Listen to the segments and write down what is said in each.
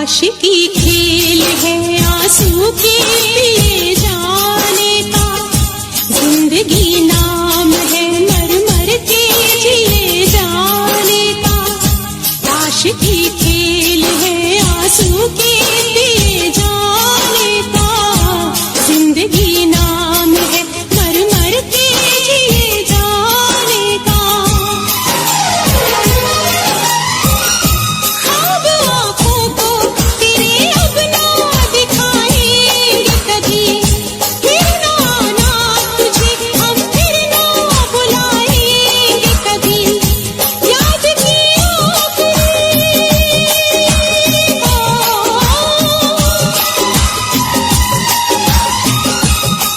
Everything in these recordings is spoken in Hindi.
आशिकी खेल है आंसू के पिए जाने का, जिंदगी नाम है मर मर के जिए जाने का। आशिकी खेल है आंसू के पिए जाने का, जिंदगी नाम है मर मर के जिए जाने का। ख्वाब आँखों को तेरे अब ना दिखाएंगे कभी, फिर ना आना तुझे हम फिर ना बुलाएंगे कभी। याद की आखिरी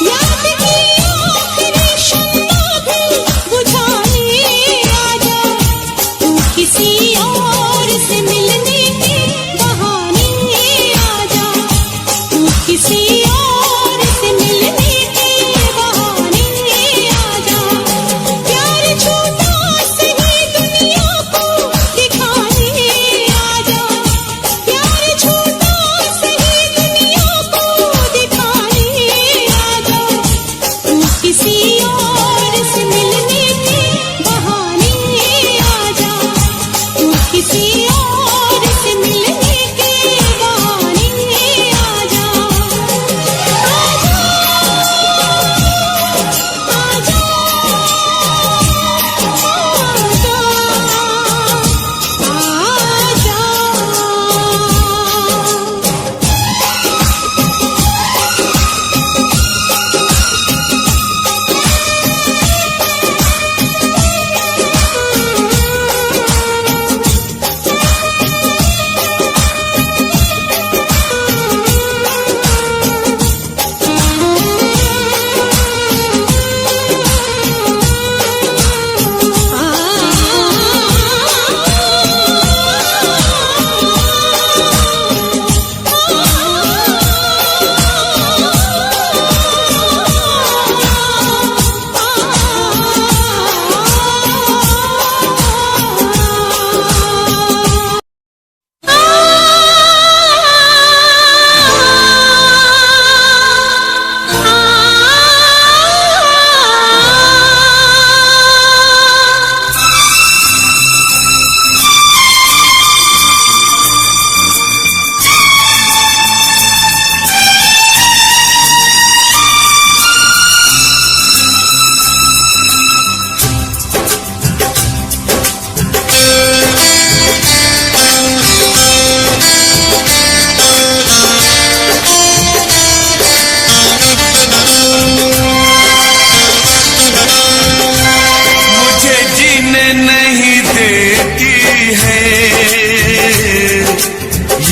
याद की आखिरी शम्मा भी बुझाने आजा, तू किसी और से मिलने के बहाने आजा, तू किसी और से मिलने के बहाने आजा। प्यार झूठा सही दुनिया को दिखाने आजा, प्यार झूठा सही दुनिया को दिखाने आजा, तू किसी और से मिलने के बहाने आजा, तू किसी और से मिलने के बहाने आजा। आजा आजा मुझे जीने नहीं देती है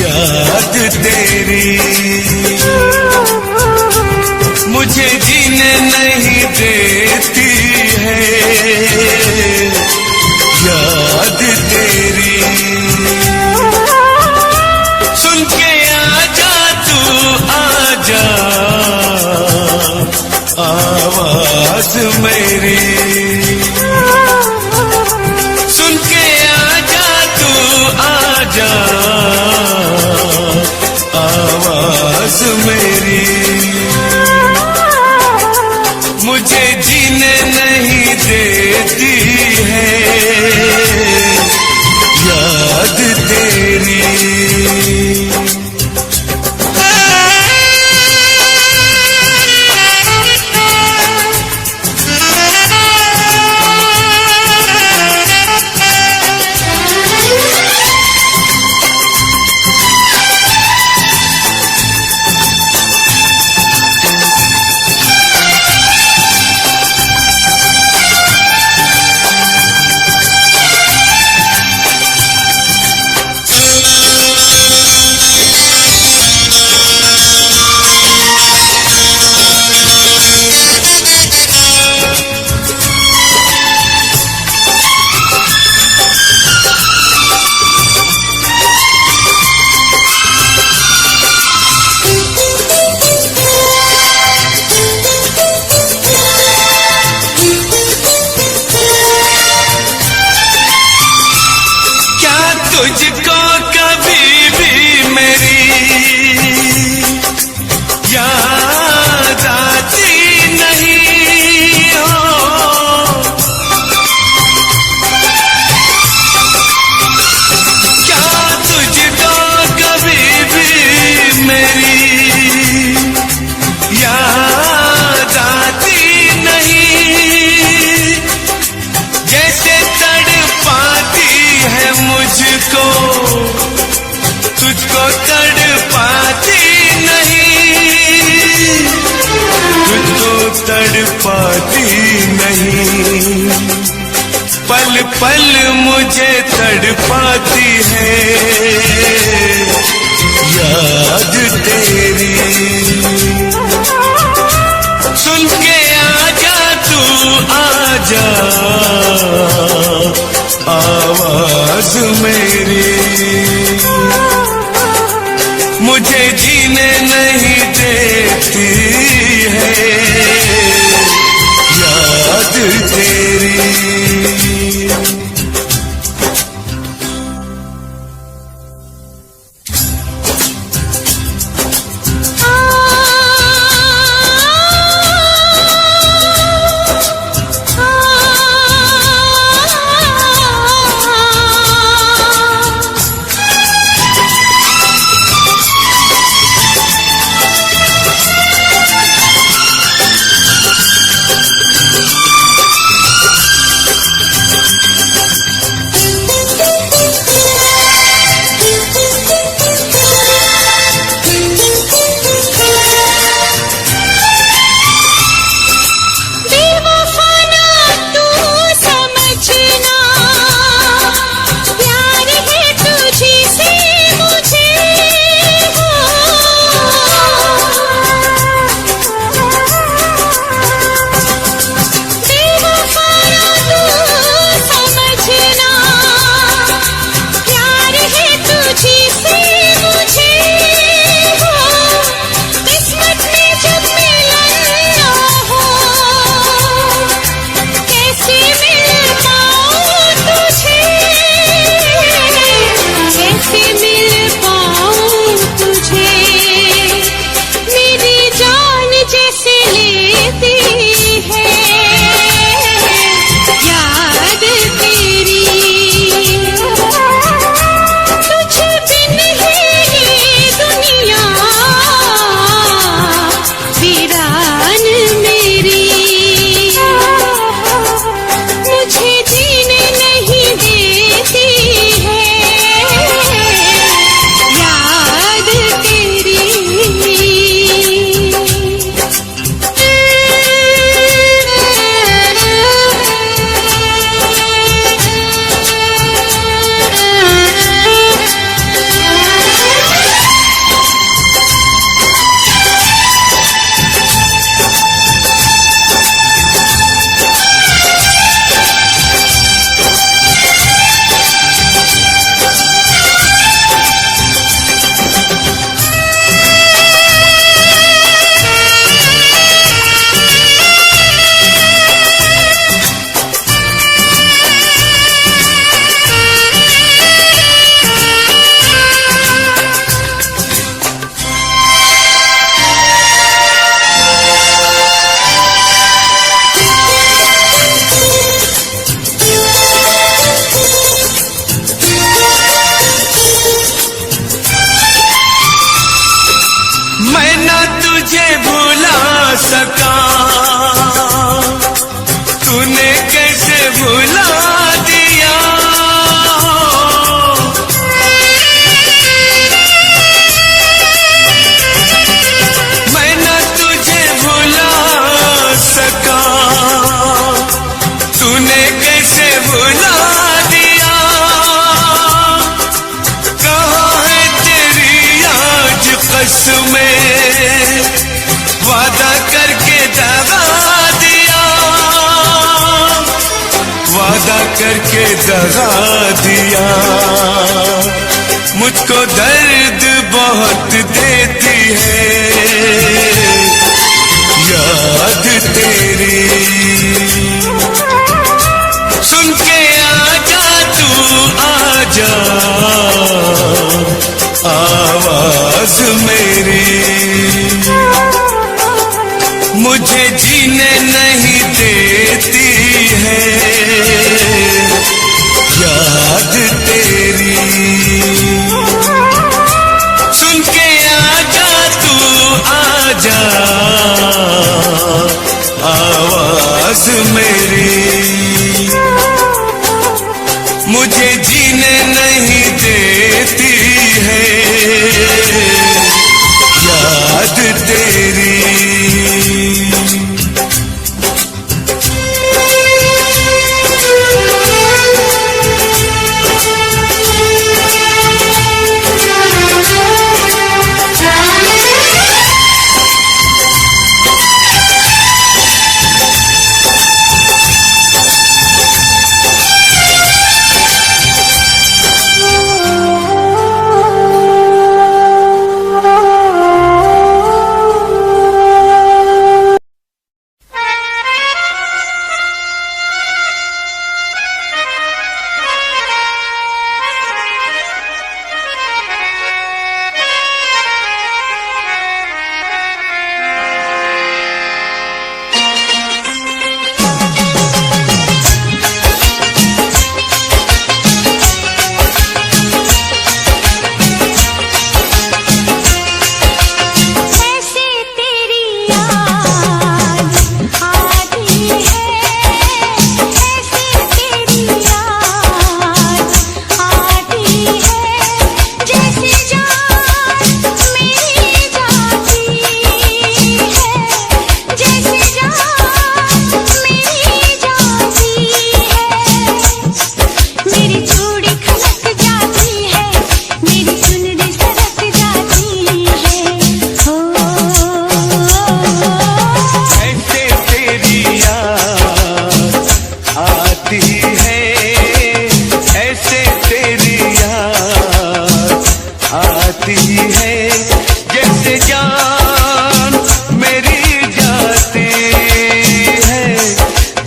याद तेरी, मुझे जीने नहीं देती है याद तेरी। सुन के आजा तू आजा आवाज मेरी, सुन के आजा तू आजा आवाज मेरी। मुझे जीने नहीं देती है तुझको तड़पाती नहीं, तुझको तड़पाती नहीं, पल पल मुझे तड़पाती है याद तेरी। सुन के आजा तू आजा आवाज मेरी, मुझे जीने नहीं देती है याद तेरी। सका, तूने कैसे भुला दिया। मैं न तुझे भुला सका, तूने कैसे भुला दिया। कहाँ है तेरी आज कसमें, वादा करके दगा दिया, वादा करके दगा दिया। मुझको दर्द बहुत देती है याद तेरी। सुन के आजा तू आजा आवाज मेरी, मुझे जीने नहीं देती है याद तेरी। सुन के आजा तू आजा आवाज मेरी, मुझे जीने नहीं देती है जैसे जान मेरी जाती है,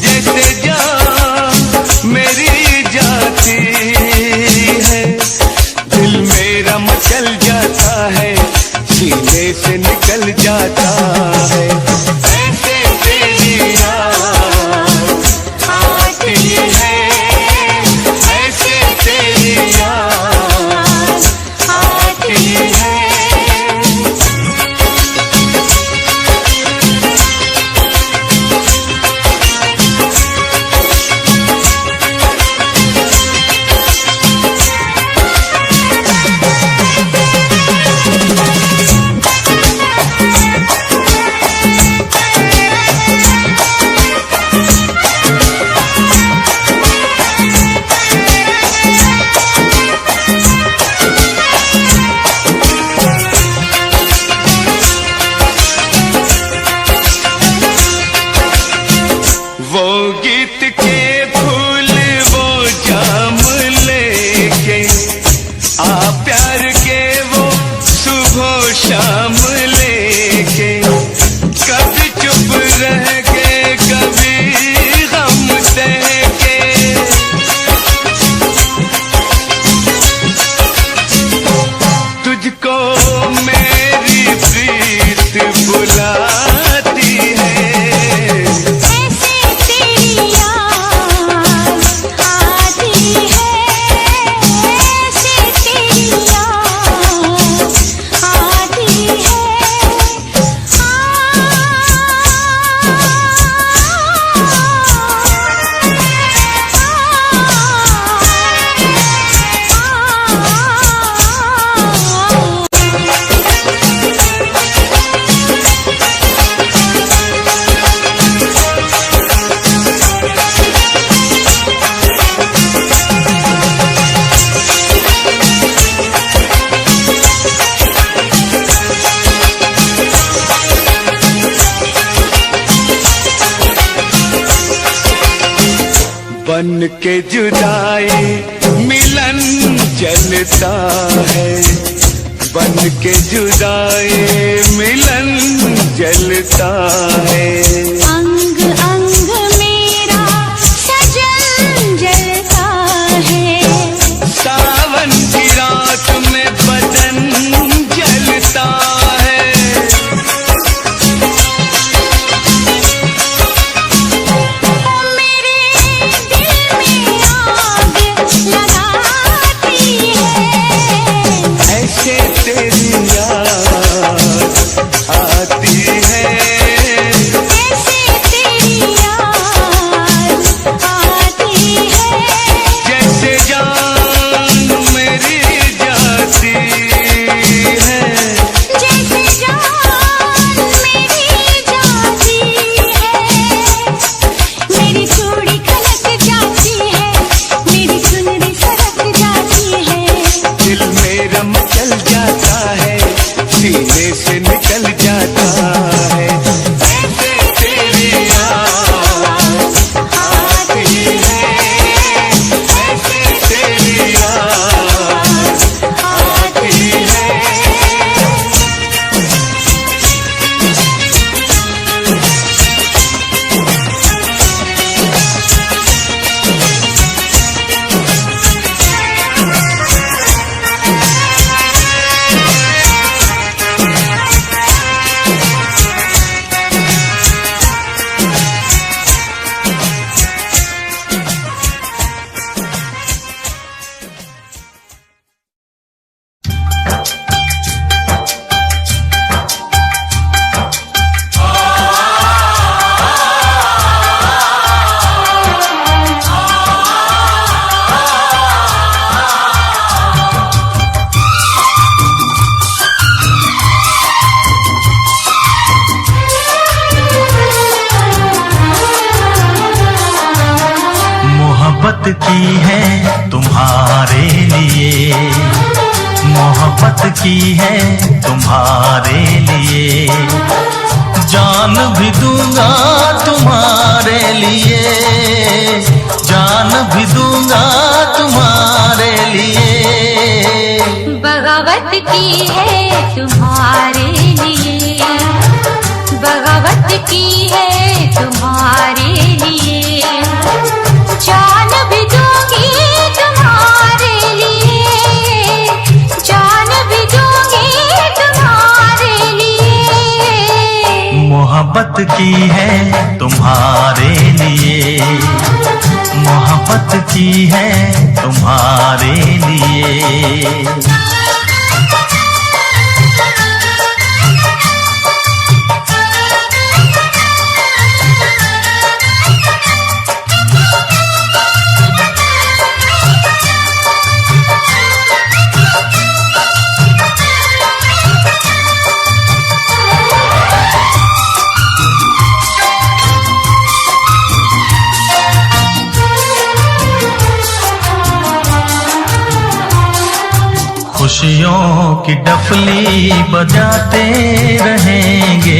जैसे जान मेरी जाती है। दिल मेरा मचल जाता है, सीने से निकल जाता है। ऐसे तेरी याद आती है, ऐसे तेरी याद आती है। वो गीत के फूल वो जाम लेके आ, प्यार के वो सुबह शाम लेके, कभी चुप रह के कभी गम सह के। तुझको मेरी प्रीत बुलाती है। ऐसे तेरी याद आती है, ऐसे तेरी याद आती है। बन के जुदाई मिलन चलता है, बन के जुदाई मिलन जलता है। अंग अंग मेरा सजन जलता है, सावन की रात में बदन जलता है। मेरे दिल में आग लगाती है। ऐसे तेरी याद आती है, ऐसे तेरी याद आती है। जैसे जान मेरी जाती है। जैसे जान मेरी जाती है, मेरी चूड़ी खनक जाती है, मेरी चुनरी सरक जाती है। दिल मेरा मचल जाता है, सीने से निकल जाता है। ऐसे तेरी याद आती है, ऐसे तेरी याद आती है। मोहब्बत की है तुम्हारे लिए, मोहब्बत की है तुम्हारे लिए, जान भी दूंगा तुम्हारे लिए, जान भी दूंगा तुम्हारे लिए। बगावत की है तुम्हारे लिए, बगावत की है तुम्हारे लिए, जान भी दूंगी तुम्हारे लिए, जान भी दूंगी तुम्हारे लिए। मोहब्बत की है तुम्हारे लिए, मोहब्बत की है तुम्हारे लिए। खुशियों की डफली बजाते रहेंगे,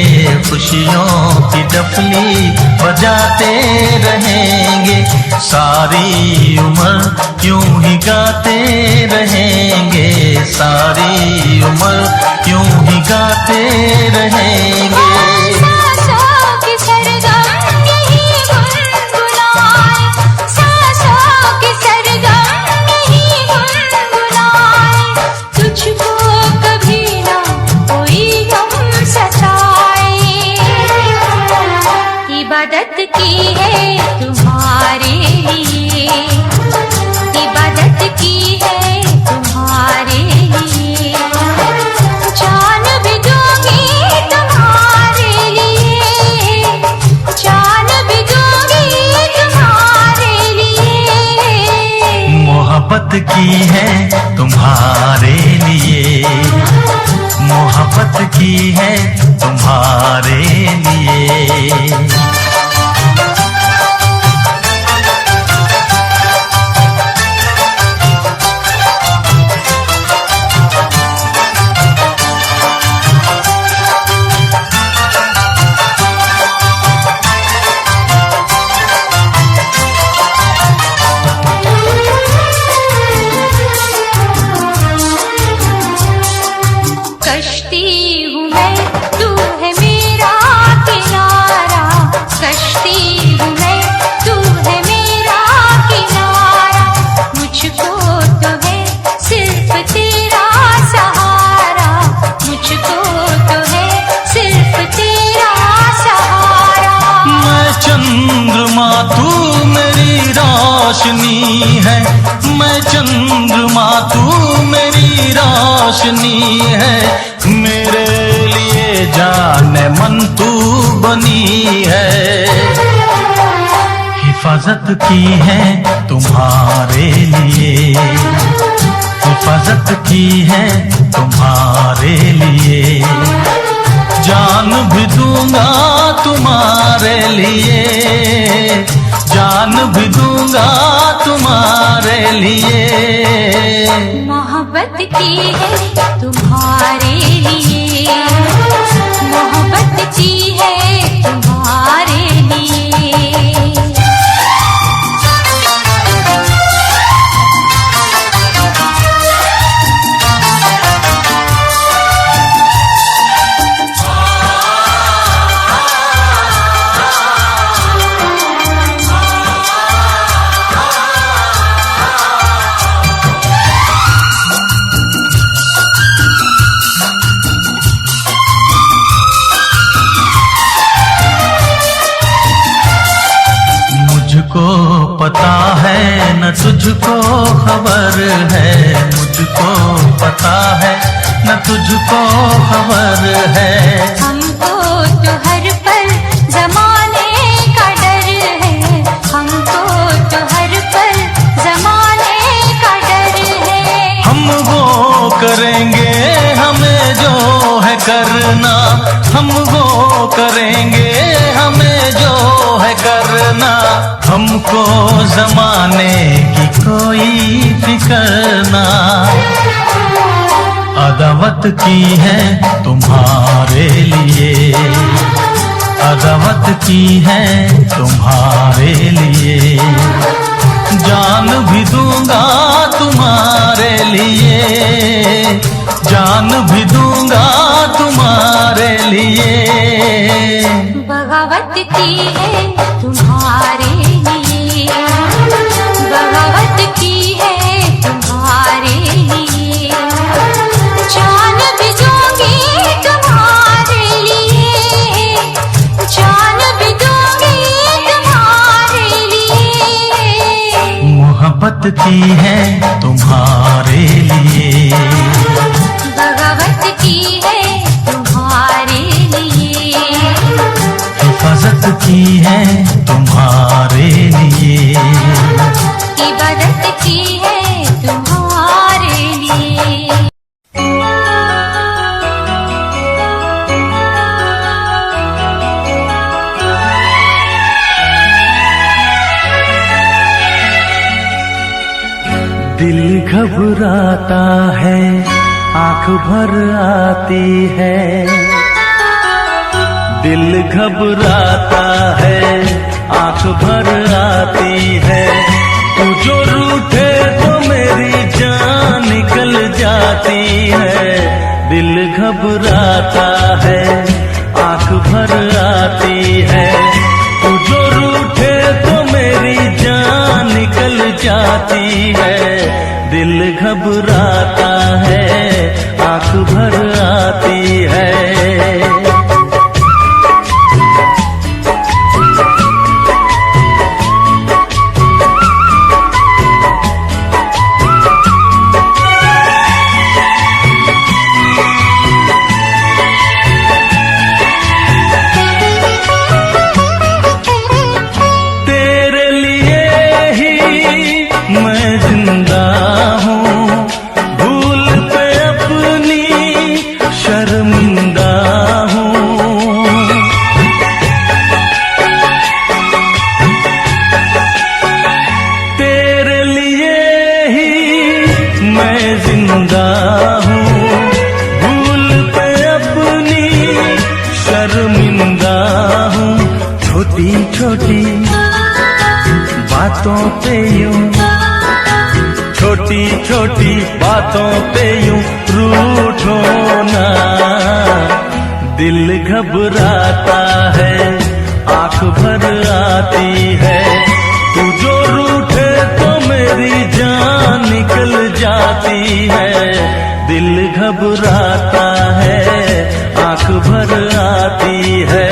खुशियों की डफली बजाते रहेंगे, सारी उम्र यूं ही गाते रहेंगे, सारी उम्र यूं ही गाते रहेंगे। इबादत की है तुम्हारे लिए, इबादत की है तुम्हारे लिए, जान भी दूंगी तुम्हारे लिए, जान भी दूंगी तुम्हारे लिए। मोहब्बत की है तुम्हारे लिए, मोहब्बत की है तुम्हारे लिए। कश्ती हूँ मैं, तू है मेरा किनारा, कश्ती हूँ मैं, तू है मेरा किनारा, मुझको तो है सिर्फ तेरा सहारा, मुझको तो है सिर्फ तेरा सहारा। मैं चंद्रमा तू मेरी रोशनी है, मैं चंद्रमा तू मेरी रोशनी है, मेरे लिए जाने मन तू बनी है। हिफाजत की है तुम्हारे लिए, हिफाजत की है तुम्हारे लिए, जान भी दूंगा तुम्हारे लिए, जान भी दूंगा तुम्हारे लिए। मोहब्बत की है तुम्हारे लिए, मोहब्बत की है तुम्हारे लिए। मुझको पता है न तुझको खबर है, मुझको पता है न तुझको खबर है, हमको तो हर पल जमाने का डर है, हमको तो हर पल जमाने का डर है। हम वो करेंगे हमें जो है करना, हम वो करेंगे हमें जो है करना, हमको जमाने की कोई फिक्र ना। अदावत की है तुम्हारे लिए, अदावत की है तुम्हारे लिए, जान भी दूंगा तुम्हारे लिए, जान भी दूंगा तुम्हारे लिए। बगावत की है तुम्हारे लिए, बगावत की है तुम्हारे लिए। जान भी दूंगी तुम्हारे लिए, जान भी दूंगी तुम्हारे लिए। मोहब्बत की है तुम्हारे लिए, बगावत की है तुम्हारे लिए। हिफाजत की है तुम्हारे लिए, इबादत की है तुम्हारे लिए। दिल घबराता है, आंख भर आती है। दिल घबराता है, आंख भर आती है। तू जो रूठे तो मेरी जान निकल जाती है। दिल घबराता है, आंख भर आती है। तू जो रूठे तो मेरी जान निकल जाती है। दिल घबराता है, आंख भर आती है। तेरे लिए ही मैं जिंदा हूँ, भूल पे अपनी शर्मिंदा हूँ। तेरे लिए ही मैं जिंदा हूँ, भूल पे अपनी शर्मिंदा हूँ। छोटी छोटी बातों पे यूं, छोटी छोटी बातों पे यूं रूठो ना। दिल घबराता है, आंख भर आती है। तू जो रूठे तो मेरी जान निकल जाती है। दिल घबराता है, आंख भर आती है।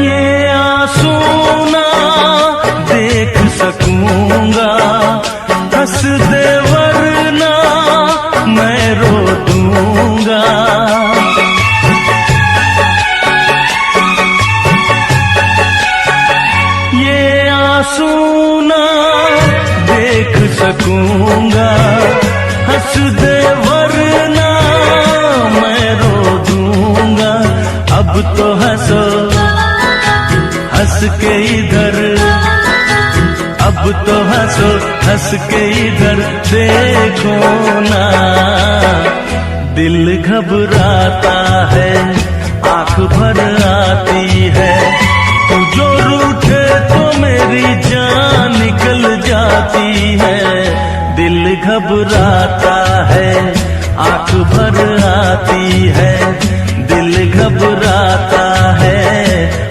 ये आंसू ना देख सकूंगा, हंस दे वरना मैं रो दूंगा। ये आंसू ना देख सकूंगा, हंस दे वरना मैं रो दूंगा। अब तो हंसो हंस के इधर, अब तो हंसो हंस के इधर देखो ना। दिल घबराता है, आंख भर आती है। तू जो रूठे तो मेरी जान निकल जाती है। दिल घबराता है, आंख भर आती है। दिल घबराता है,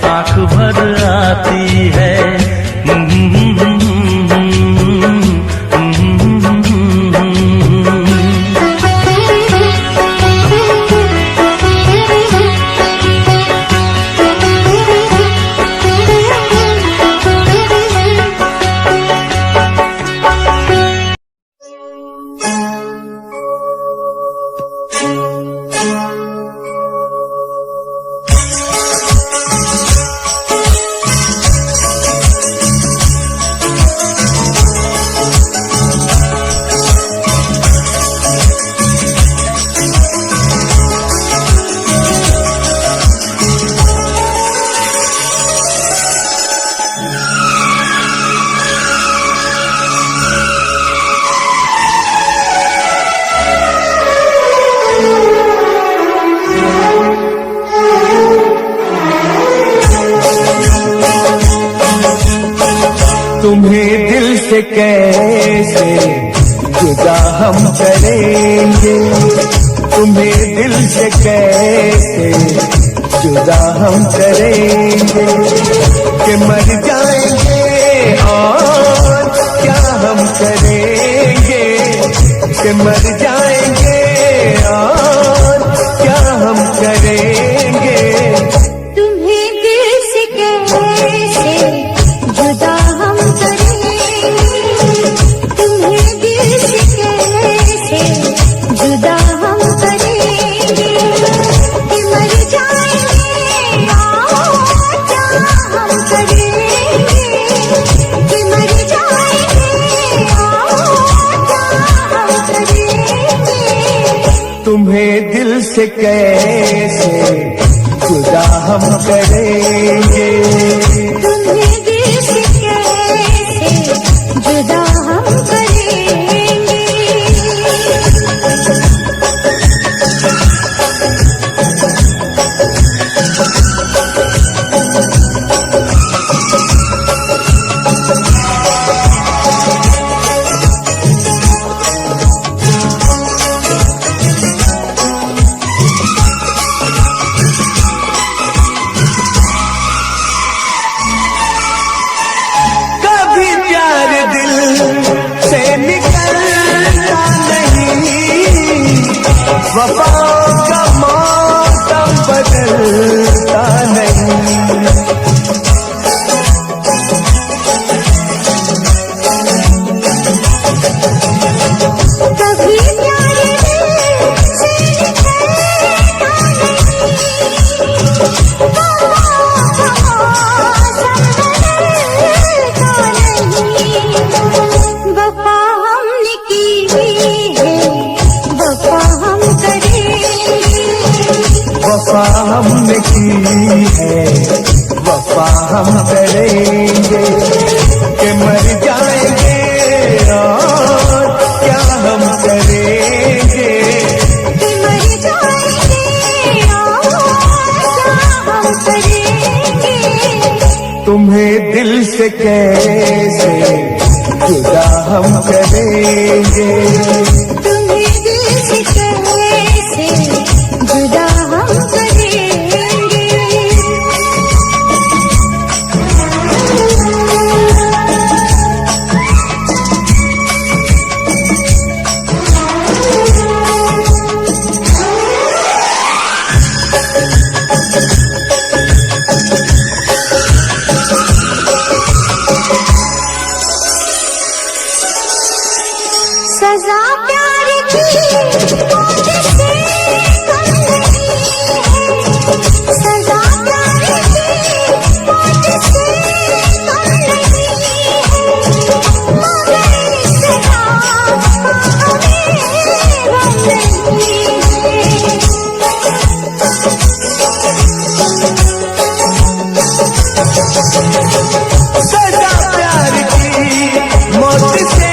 आंख भर आती है। तुम्हें दिल से कैसे जुदा हम करेंगे, तुम्हें दिल से कैसे जुदा हम करेंगे, कि मर जाएंगे और क्या हम करेंगे, कि मर जाएंगे और क्या हम करेंगे। तुम्हें दिल से कैसे जुदा हम करेंगे, तुम्हें दिल से कैसे जुदा हम करेंगे, कि मर जाएंगे और क्या हम करेंगे, कि मर जाएंगे और क्या हम करेंगे। तुम्हें दिल से कैसे जुदा हम करेंगे, तुम्हें दिल से कैसे जुदा हम करेंगे। कभी प्यार दिल से निकलता नहीं, वफाओं का मौसम बदलता नहीं। कभी प्यार दिल से निकलता नहीं, वफा हमने की है, वफा हम करेंगे, वफा हमने की है, वफा हम करेंगे, कि मर जाएंगे और क्या हम करेंगे। कि मर जाएंगे और क्या हम करेंगे। तुम्हें दिल से कैसे जुदा हम करेंगे, तुम्हें दिल से कैसे जुदा हम करेंगे। सजा प्यार की मौत से कम नहीं है, सजा प्यार की मौत से कम नहीं है, मगर इस सजा हमें गम नहीं है। सजा प्यार की मौत से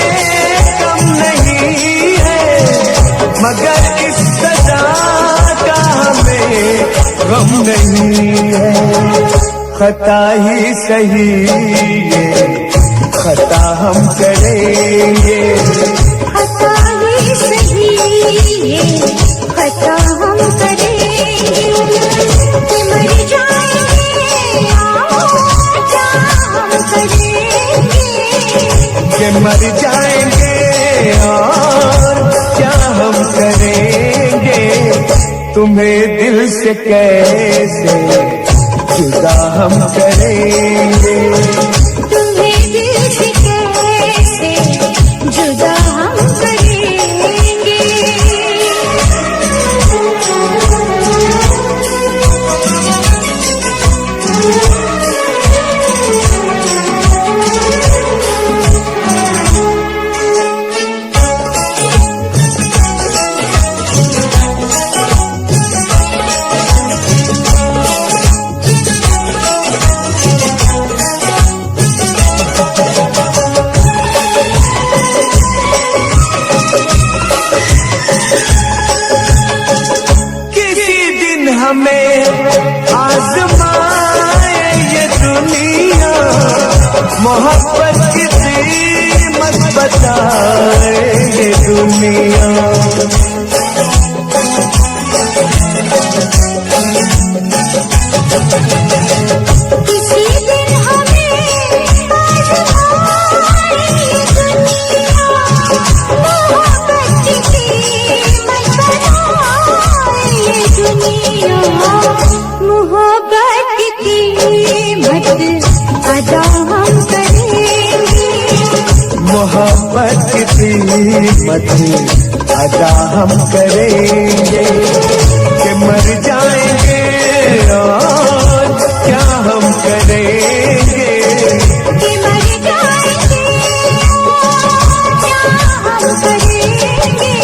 कम नहीं है, मगर इस सजा का हमें गम नहीं है। खता ही सही ये खता हम करेंगे, खता ही सही ये खता हम करेंगे, कि मर जाएंगे और क्या हम करेंगे। कि मर जाएंगे और क्या हम करेंगे। तुम्हें दिल से कैसे जुदा हम करेंगे, तुम्हें दिल से कैसे जुदा हम करेंगे। मोहब्बत की कीमत बताए ये दुनिया। किसी दिन हमें आजमाए ये दुनिया, मोहब्बत की कीमत बताए ये दुनिया, मोहब्बत की कीमत अदा हम करेंगे, मोहब्बत की कीमत अदा हम करेंगे, कि मर जाएंगे और क्या हम करेंगे, कि मर जाएंगे क्या हम करेंगे,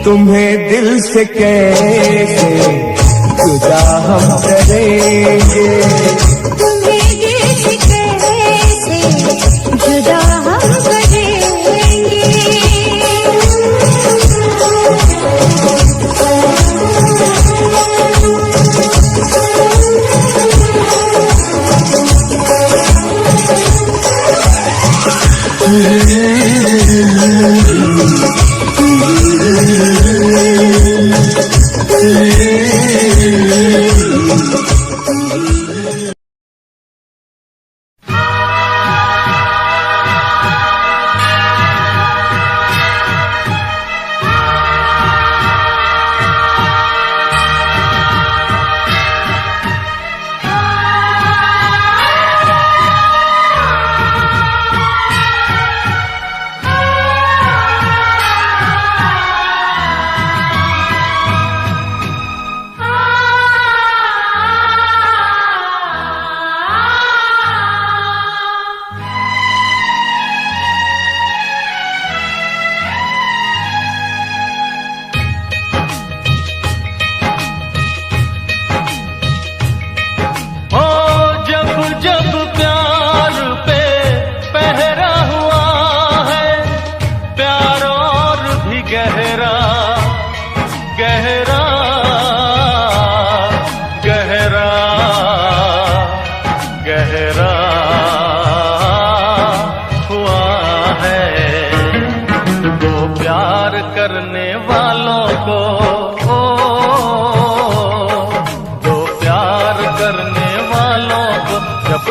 तुम्हें दिल से कैसे जुदा हम करेंगे, तुम्हें दिल से कैसे जुदा हम करेंगे।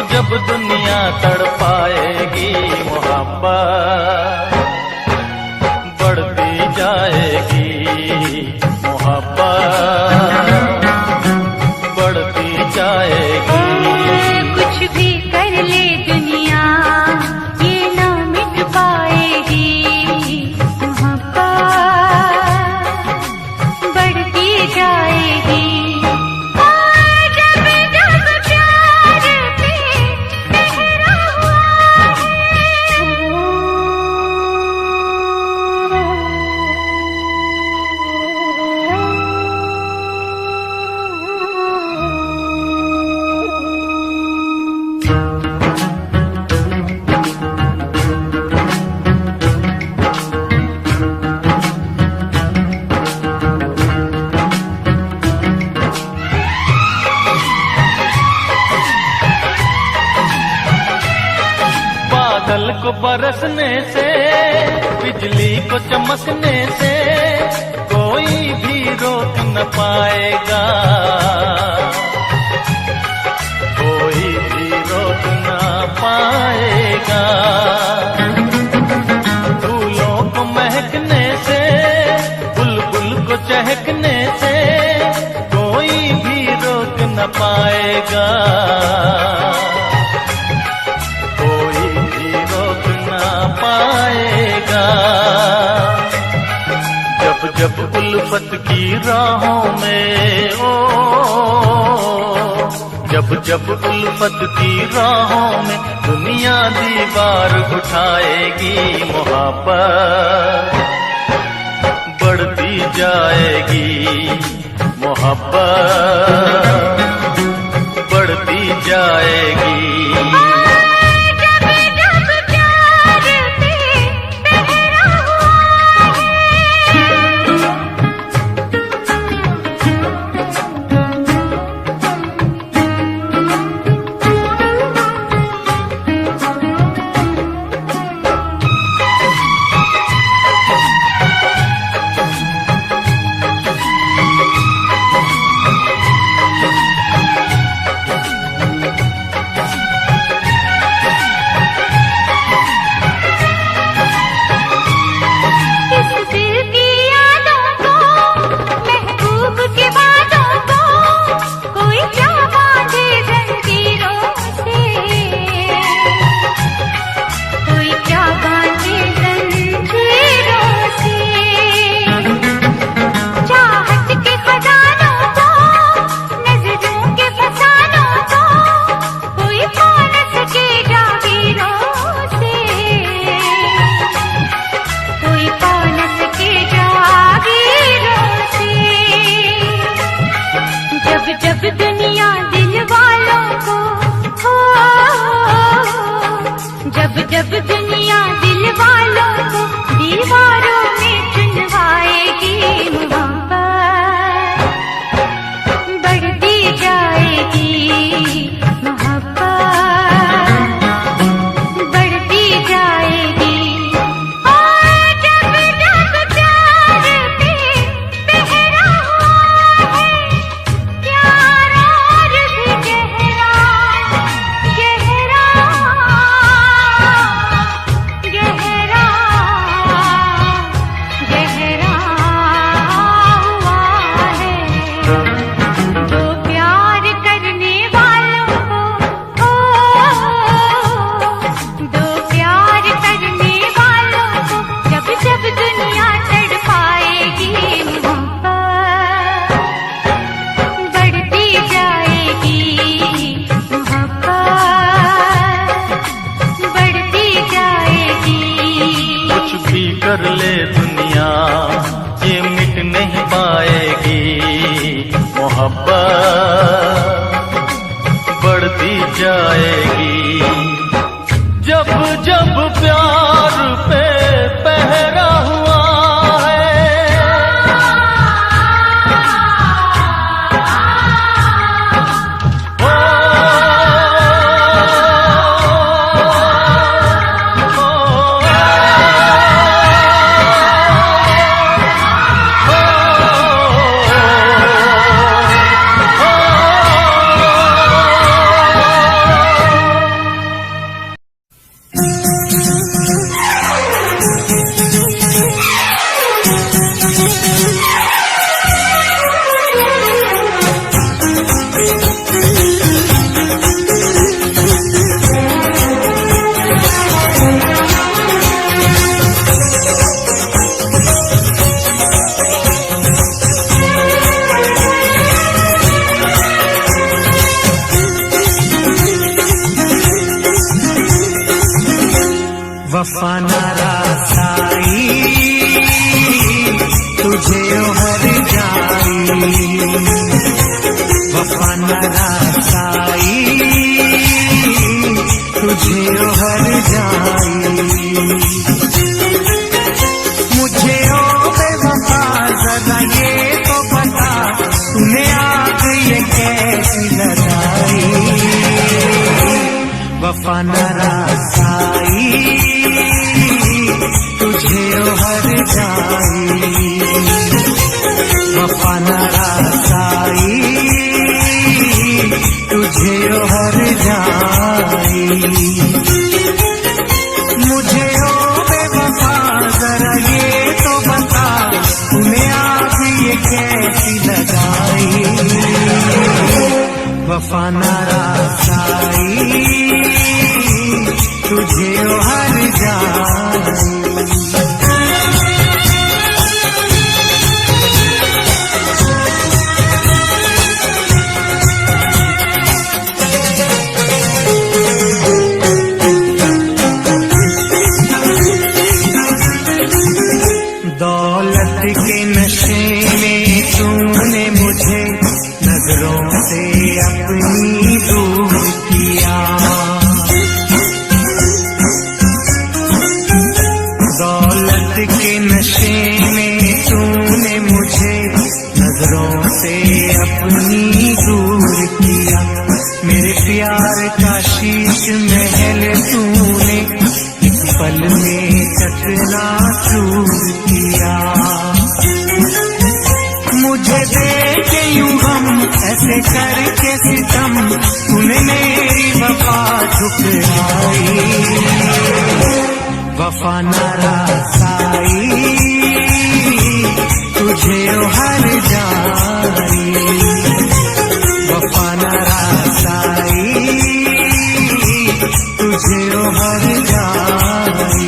जब दुनिया तड़पाएगी मोहब्बत बढ़ती जाएगी, मोहब्बत बढ़ती जाएगी। कुछ भी कर ले दुनिया ये ना मिट पाएगी, मोहब्बत बढ़ती जाएगी। बादल को बरसने से, बिजली को चमकने से कोई भी रोक न पाएगा, कोई भी रोक न पाएगा। फूलों को महकने से, बुलबुल को चहकने से कोई भी रोक न पाएगा, पाएगा। जब जब उल्फत की राहों में जब जब उल्फत की राहों में दुनिया दीवार उठाएगी, मोहब्बत बढ़ती जाएगी, मोहब्बत बढ़ती जाएगी। मोहब्बत बढ़ती जाएगी। जब जब प्यार पे पहरा हुआ वफा नारासाई तुझे हर जाई, वफा नारासाई तुझे हर जाई। मुझे ओ बेवफा जरा ये तो बता, तूने आग ये कैसी लगाई। वफा नारासाई तुझे हर जाई, वफा नारासाई तुझे हर जाई। मुझे ओ बेवफा जरा ये तो बता, तूने आग ये कैसी लगाई। वफा नारासाई तुझे हर जाई। दौलत के नशे में तूने मुझे नजरों से अपनी दूर किया। दौलत के नशे में तूने मुझे नजरों से अपनी दूर किया। मेरे प्यार का शीश महल तूने इस पल में चकनाचूर किया। मुझे देखे यूं हम ऐसे करके सितम, तूने मेरी वफा ठुकराई। वफा नारासाई तुझे हर जाई, वफा नारासाई तुझे हर जाई।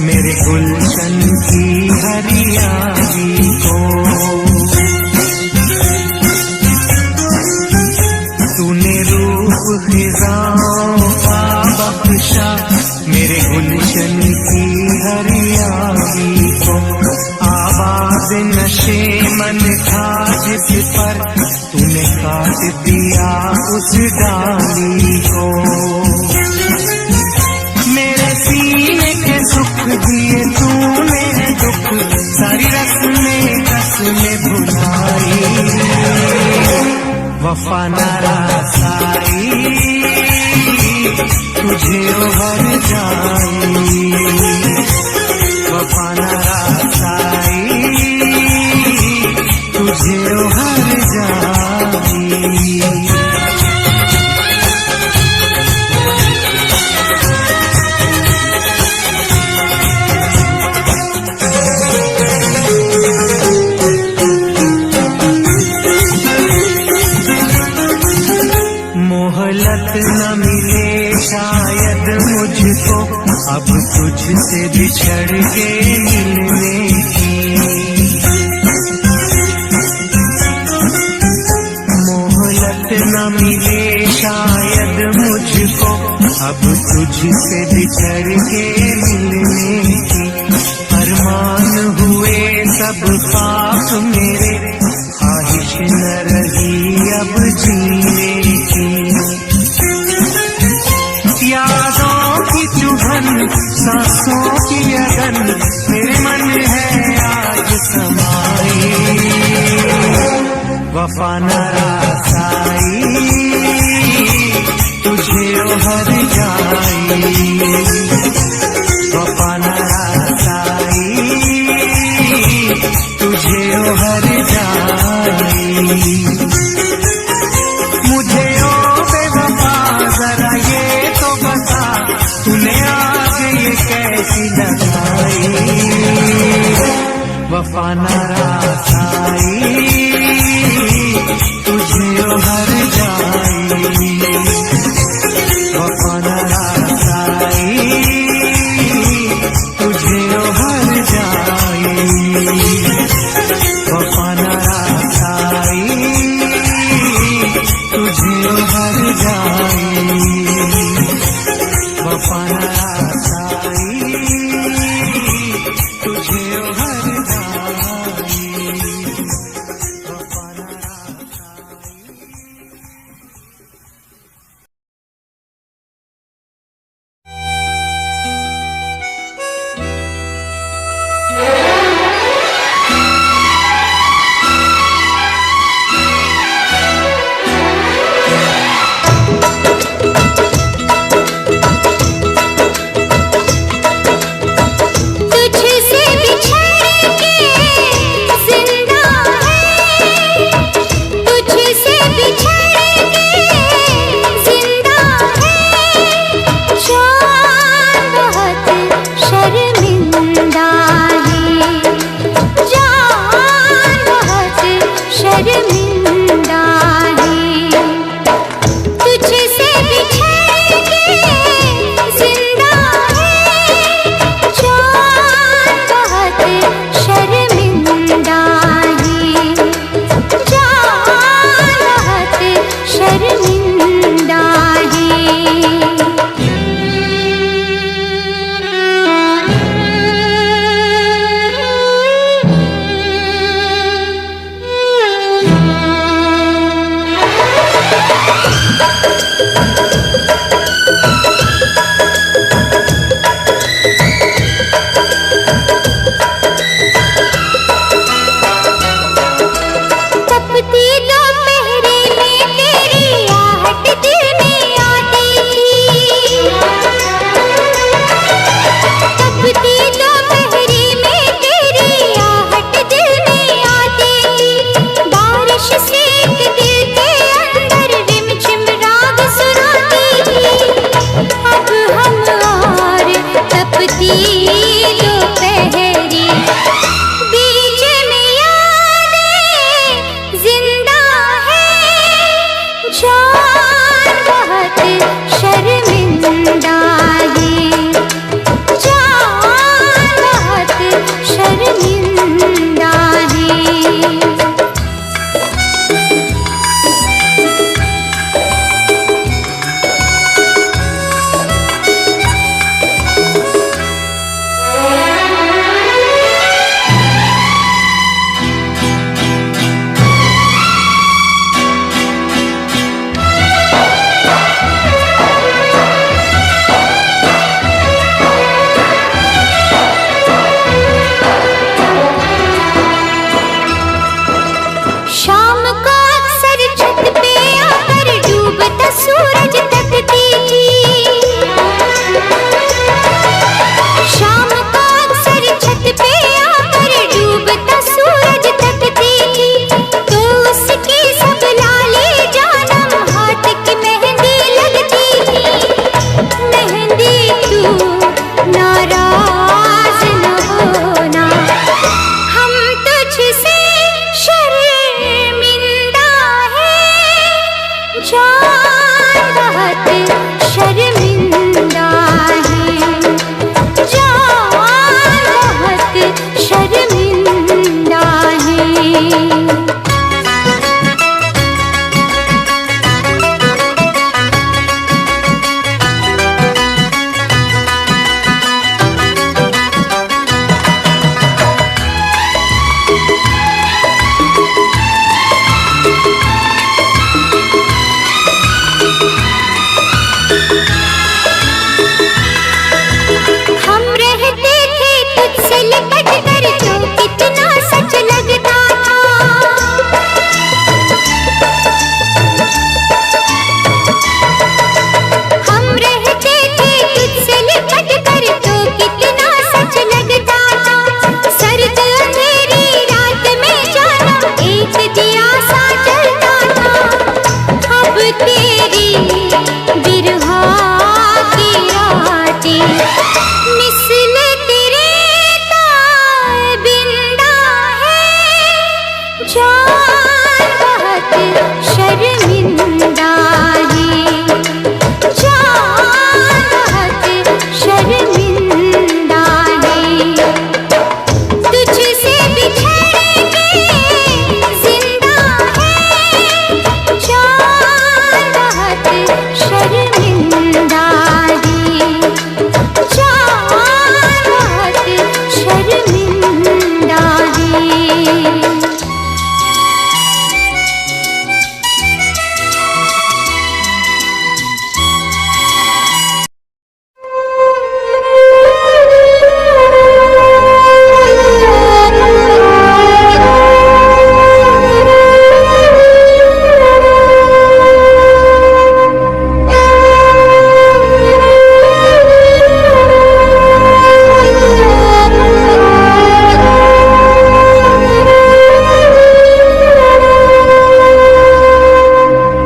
मेरे गुलशन की हरियाली को तूने रूप खिजाओं का बख्शा। मेरे गुलशन की हरियाली को आवाज नशे मन था जिस पर, तूने काट दिया उस डाली को। मेरे सीने के सुख दिए तूने दुख, सारी रस्में कसमें भुलाई। वफा नारासाई तुझे हर जाई, वफा नारासाई तुझे हर जाई। मोहलत न मिले शायद अब तुझसे बिछड़ के मिलने की। मोहलत न मिले शायद मुझको अब तुझसे बिछड़ के मिलने की। अरमान हुए सब पाप मेरे, ख्वाहिश न रही अब जीने की। यादों की चुभन सांसों की अगन मेरे मन है आज समाई। वफा न रासाई तुझे हर जाई। वफा न रासाई तुझे हर जाई। मुझे ओ बेवफा जरा ये तो बता, तूने आग ये कैसी लगाई। वफा न रासाई तुझे हर जाई। वफा न रासाई तुझे हर जाई। वफा न रासाई तुझे हर जाई। वफा न रासाई तुझे हर जाई। वफा न रासाई। तुझसे बिछड़ के जिंदा है, तुझसे बिछड़ के जिंदा है। जान बहुत शर्मिंदा है, जान बहुत शर्मिंदा है। तुझसे बिछड़ के जिंदा है, जान बहुत शर्मिंदा है। जान बहुत शर्मिंदा तपती दोपहरी में तेरी आहट दिल में आती थी। तपती दोपहरी में तेरी आहट दिल में आती थी। बारिश से एक दिल के अंदर रिमझिम राग सुनाती थी। अब हम और तपती दोपहरी, बीच में यादें जिंदा है। जान बहुत शर्मिंदा है, जान बहुत शर्मिंदा है।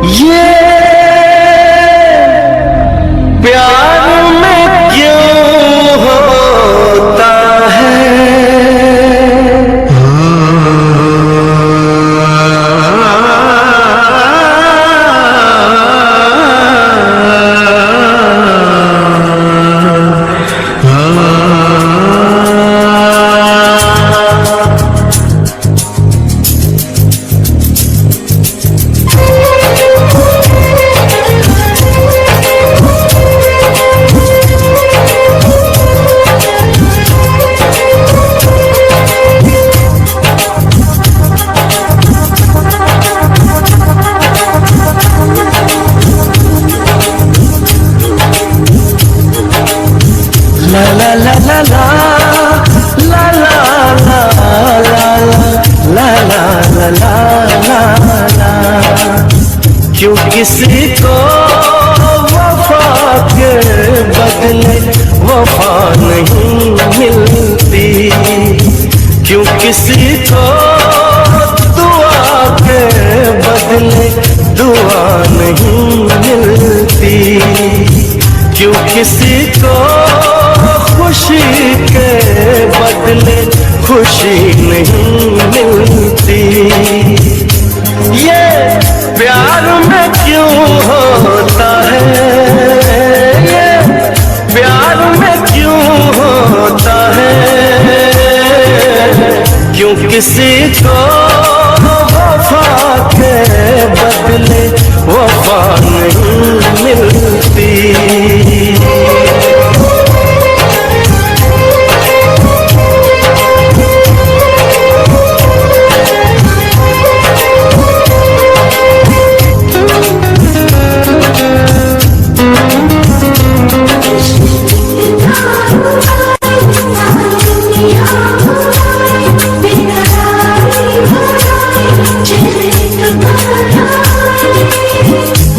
ये प्यार में क्यों होता क्यों किसी को वफा के बदले वफा नहीं मिलती, क्यों किसी को दुआ के बदले दुआ नहीं मिलती, क्यों किसी को खुशी के बदले खुशी नहीं मिलती। ये प्यार में क्यों होता है, ये प्यार में क्यों होता है, क्यों किसी को वफा के बदले वफा नहीं मिलती।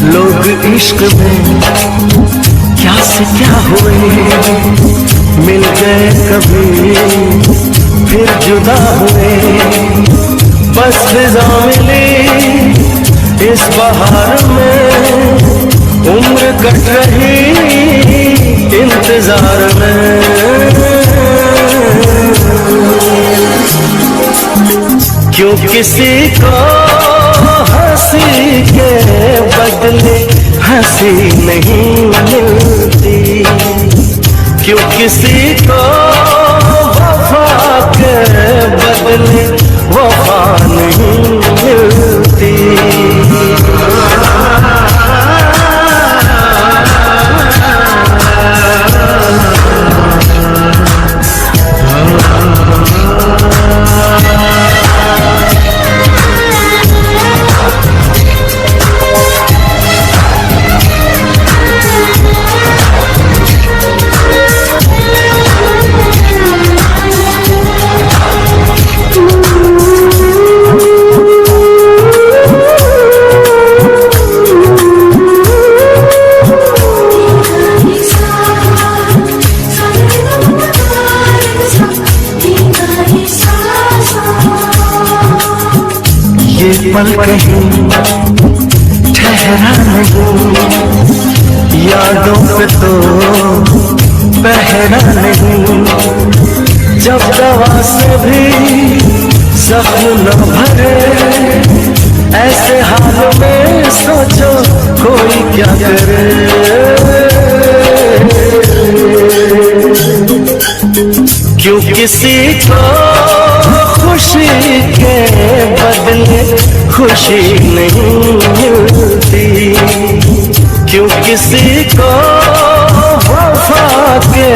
लोग इश्क में क्या से क्या हुए, मिल गए कभी फिर जुदा हुए, बस फिजा मिली इस बहार में, उम्र कट रही इंतजार में। क्यों किसी को हंसी के बदले हंसी नहीं मिलती, क्यों किसी को वफा के बदले वफा नहीं मिलती। ये पल कहीं ठहरा नहीं, यादों पे तो पहरा नहीं, जब दवा से भी जख्म न भरे, ऐसे हाल में सोचो कोई क्या करे। क्यों किसी को खुशी के बदले खुशी नहीं मिलती, क्यों किसी को वफा के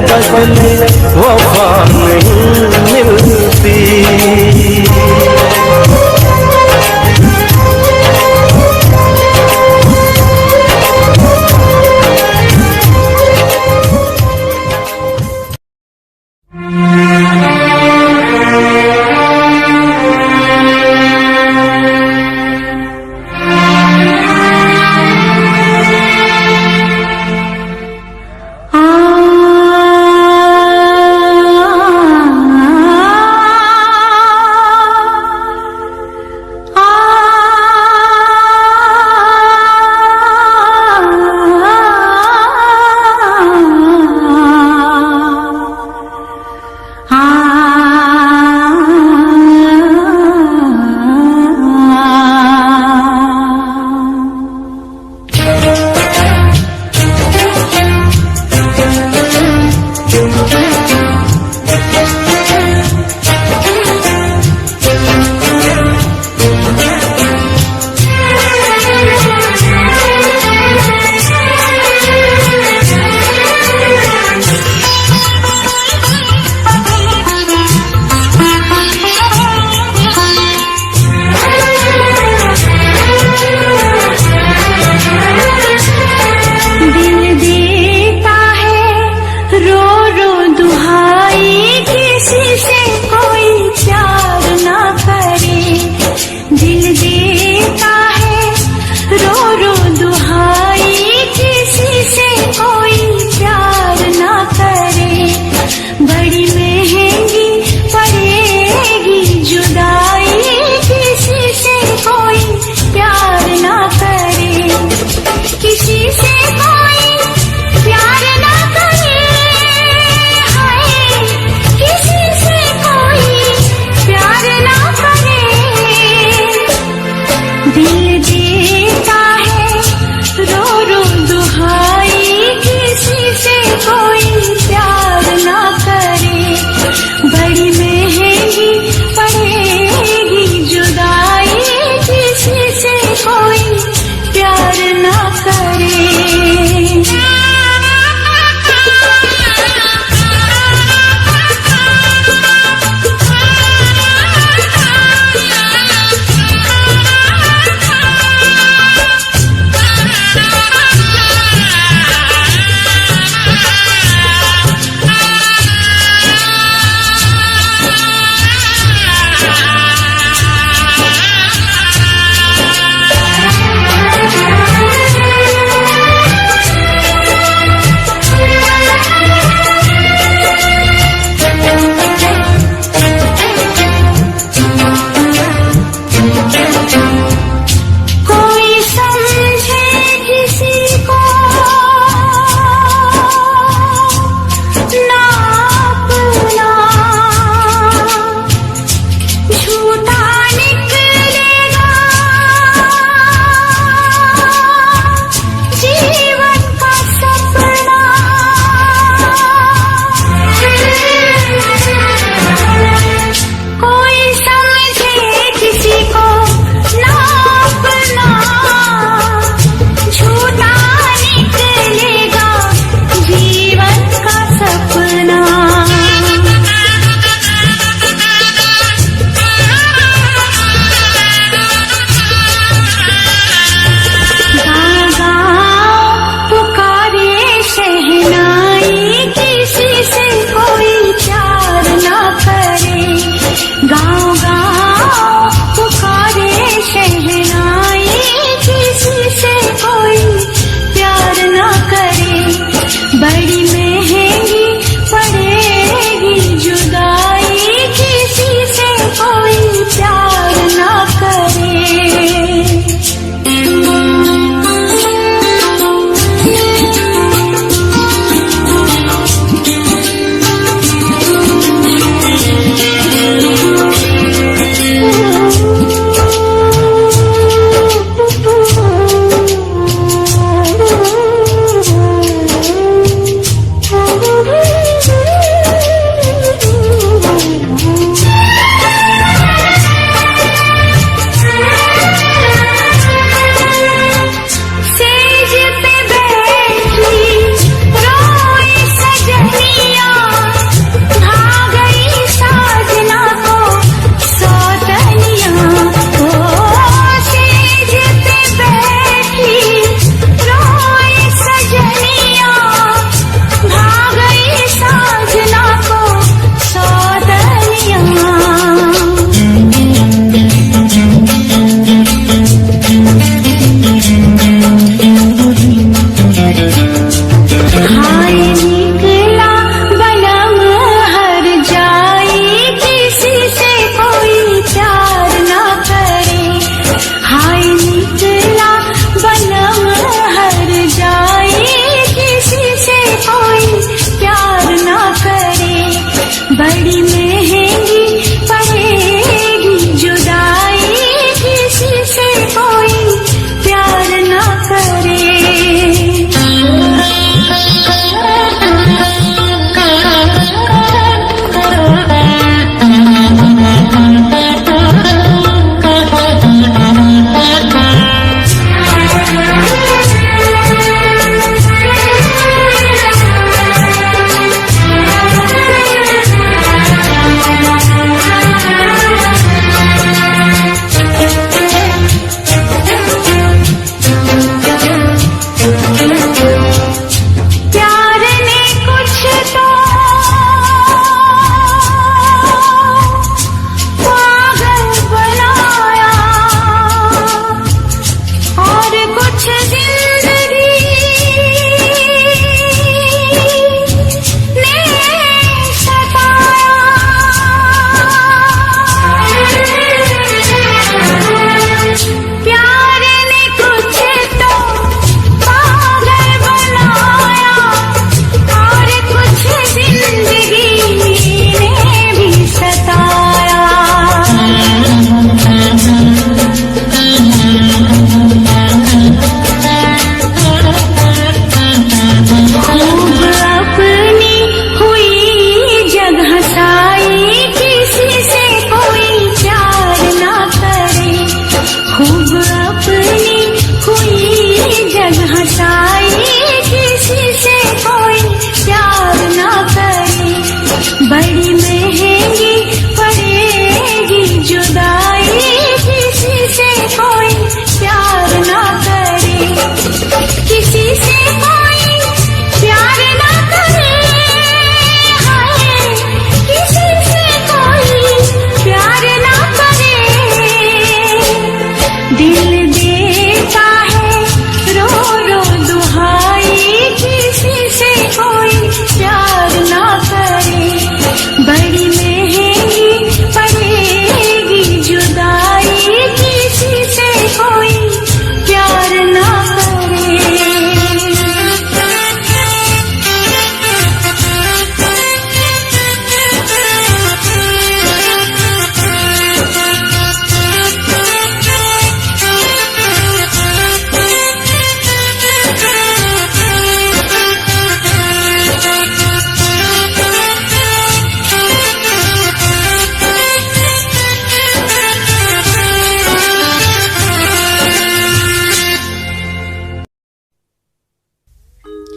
बदले वफा नहीं मिलती। रो रो दुहाई, किसी से कोई प्यार ना करे, बड़ी महंगी पड़ेगी जुदाई, किसी से कोई प्यार ना करे, किसी से कोई प्यार ना करे, हाय किसी से कोई प्यार ना करे। दिल देता है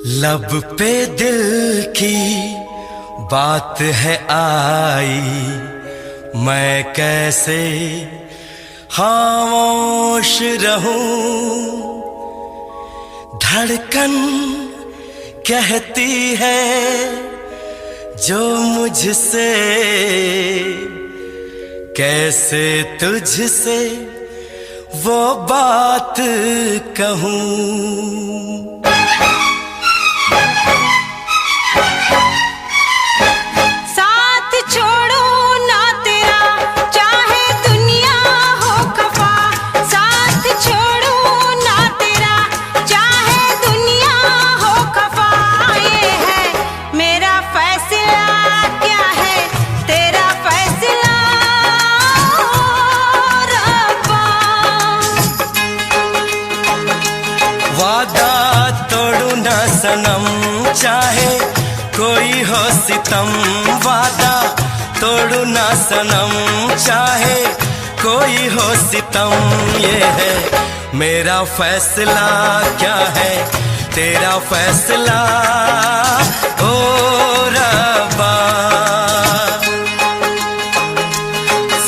लब पे दिल की बात है आई, मैं कैसे खामोश रहूं। धड़कन कहती है जो मुझसे, कैसे तुझसे वो बात कहूं। साथ छोड़ो ना तेरा चाहे दुनिया हो खफा, साथ छोड़ो ना तेरा चाहे दुनिया हो खफा। ये है मेरा फैसला, क्या है तेरा फैसला रब्बा। वादा तोड़ू ना सनम चाहे कोई हो सितम, वादा तोड़ू ना सनम चाहे कोई हो सितम। ये है मेरा फैसला, क्या है तेरा फैसला ओ रब्बा।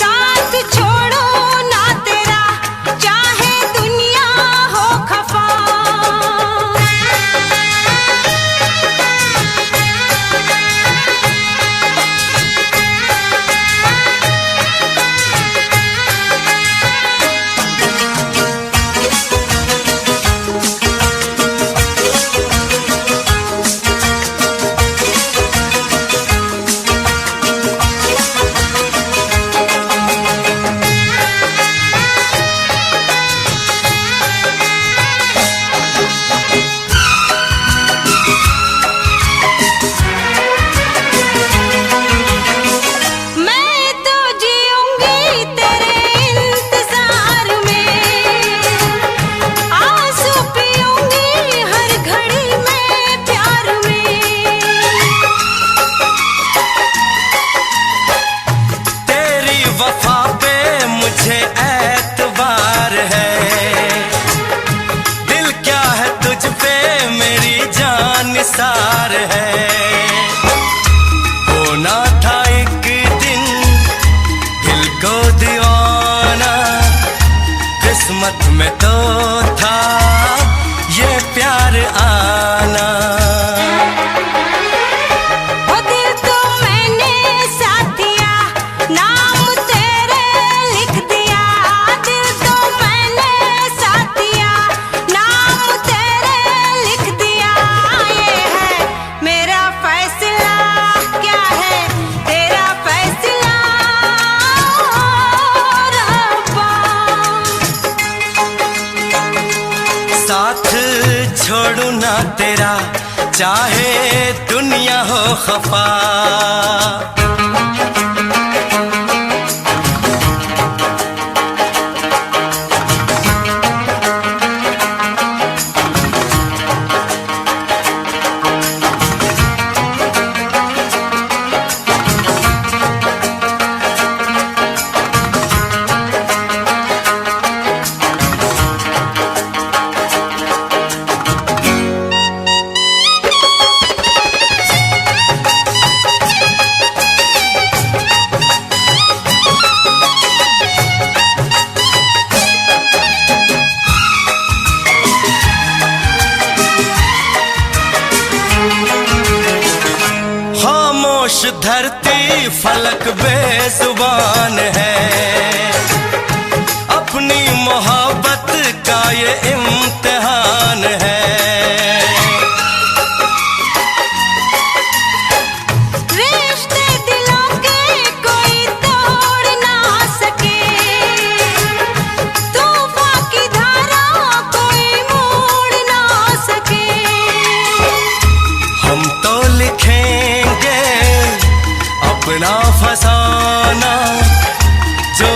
साथ छोड़ो ना तेरा चाहे दुनिया हो खफा। मैं तो जीऊंगी तेरे इंतजार में, आंसू पीऊंगी हर घड़ी में प्यार में। तेरी वफा पे मुझे एतबार है, दिल क्या है तुझ पे मेरी जान निसार है। होना था एक दिन दिल को दीवाना, किस्मत में तो था ये प्यार आना। वो दिल तो मैंने साथ दिया, नाम तेरे लिख दिया। दिल तो मैंने साथ दिया, नाम तेरे लिख दिया। ये है मेरा फैसला, क्या है तेरा फैसला रब्बा। साथ छोड़ू ना तेरा चाहे दुनिया हो खफा। खामोश धरती फलक बेजुबान है, अपनी मोहब्बत का ये इम्तिहान है। रिश्ते दिलों के कोई तोड़ ना सके, तूफान की धारा कोई मोड़ ना सके। हम तो लिखेंगे अपना फसाना, जो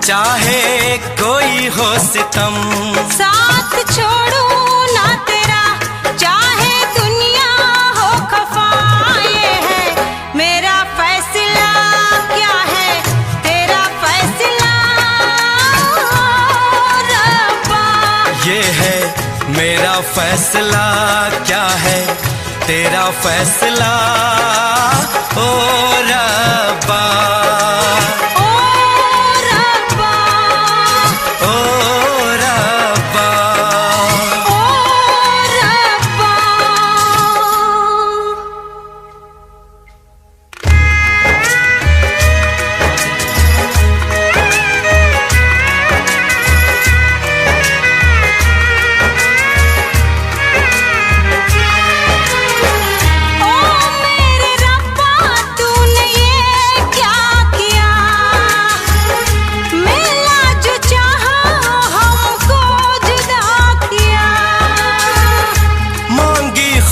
चाहे कोई हो सितम। साथ छोड़ू ना तेरा चाहे दुनिया हो खफा, ये है मेरा फैसला, क्या है तेरा फैसला रब्बा। ये है मेरा फैसला, क्या है तेरा फैसला ओ रब्बा।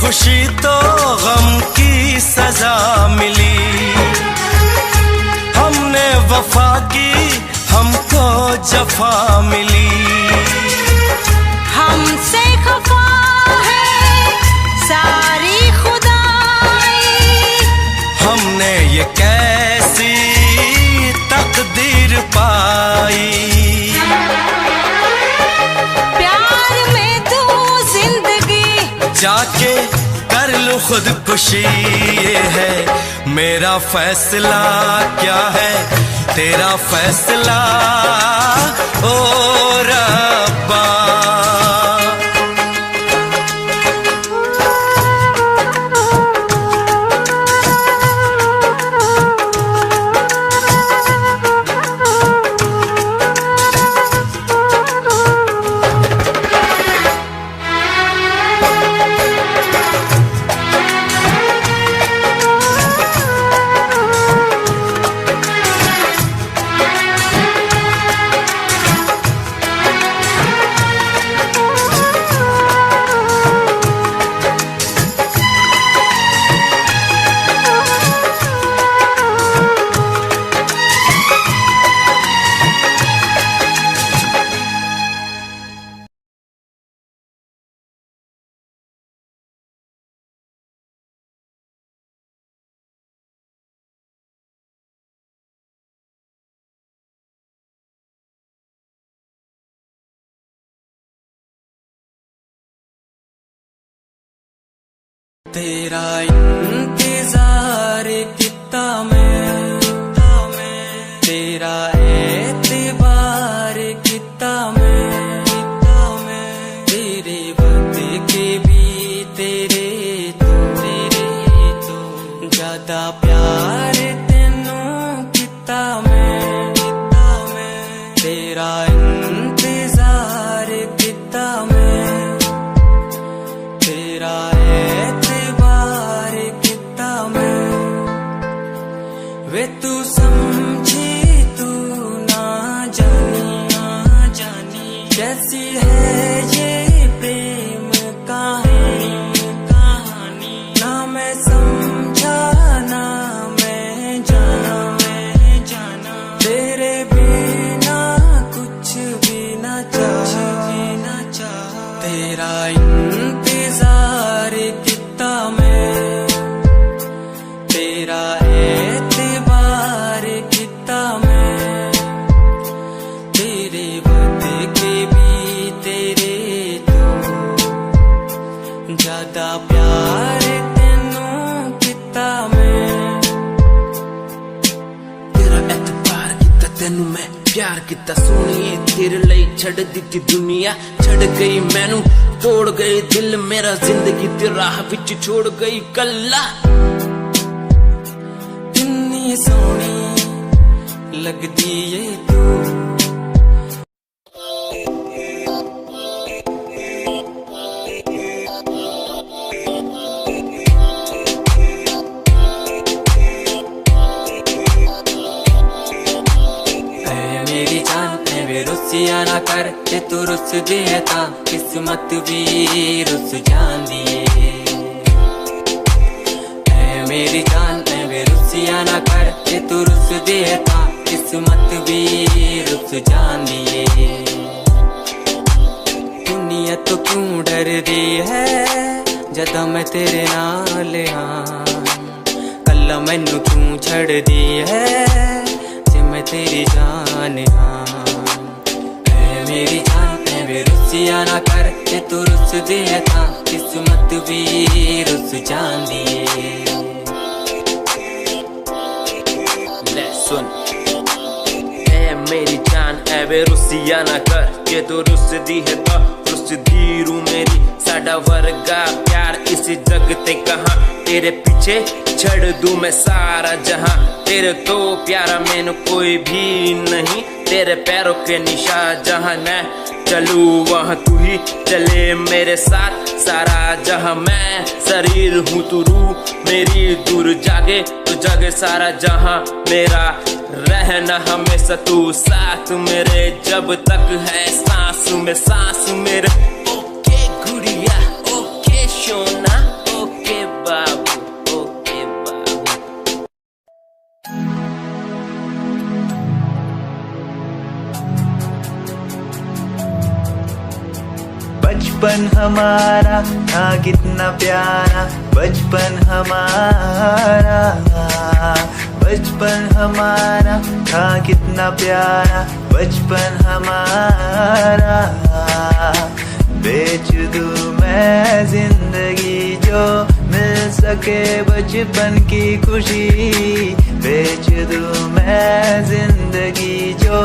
खुशी तो गम की सजा मिली, हमने वफा की हमको जफा मिली। हमसे खफा है सारी खुदाई, हमने ये कैसी तकदीर पाई। प्यार में तू जिंदगी जाके कर लूं खुदकुशी, ये है मेरा फैसला, क्या है तेरा फैसला ओ रब्बा। तेरा इंतजार कितना मैं, तेरा एतबार कितना मैं, तेरे वक्त के भी तेरे तो ज्यादा प्यार तेनू कितना मैं, तेरा इंतजार कितना मैं, तेरा वे तू समझी तू ना जानी कैसी है ये प्रेम कहानी, ना मैं समझा ना मैं जाना, तेरे बिना कुछ भी ना चाह, तेरा इंतजार कितना मैं, तेरा एतबार कितना मैं, तेरे वक्त के भी तेरे तो ज्यादा प्यार तेनू कितना मैं, तेरा एतबार किता तेनू मैं, प्यार किता सोनिए तेरे लिए छड़ दिती दुनिया, छड़ गई मैनू तोड़ गई दिल मेरा, जिंदगी तेरी राह विच छोड़ गई कल्ला। सोनी लगदी है तू, मेरी जान में रुसिया ना कर, जे तू रुस दे ता किस्मत भी रुस जांदी है। मेरी जान में रुसिया ना कर, जे तू रुस दे ता किस्मत भी रुस रुस जान दिए दुनिया तो क्यों डर दी है जदा मैं तेरे नाल हाँ कल्ला मैनू क्यों छड़ दी है जे मैं तेरी जान हाँ ऐ मेरी जान ऐ वे रुसिया ना कर जे तू रुस दिए था किस्मत भी रुस जान दिए ले सुन ऐ मेरी जान ऐ वे रुसिया ना कर जे तू रुस दी है तो रुस धीरू मेरी साडा वर्गा प्यार इस जग ते कहां तेरे पीछे छड़ दूं मैं सारा जहां तेरे तो प्यारा मैनू कोई भी नहीं तेरे पैरों के निशान जहां मैं चलूं वहां तू ही चले मेरे साथ सारा जहां मैं शरीर हूँ तू रूह मेरी दूर जागे तो जागे सारा जहां मेरा रहना हमेशा तू साथ मेरे जब तक है सांस में सांस मेरे ओके गुड़िया ओके सोना ओके बाबू ओके बाबू बचपन हमारा था कितना प्यारा बचपन हमारा बचपन हमारा था कितना प्यारा बचपन हमारा बेच दूं मैं जिंदगी जो मिल सके बचपन की खुशी बेच दूं मैं जिंदगी जो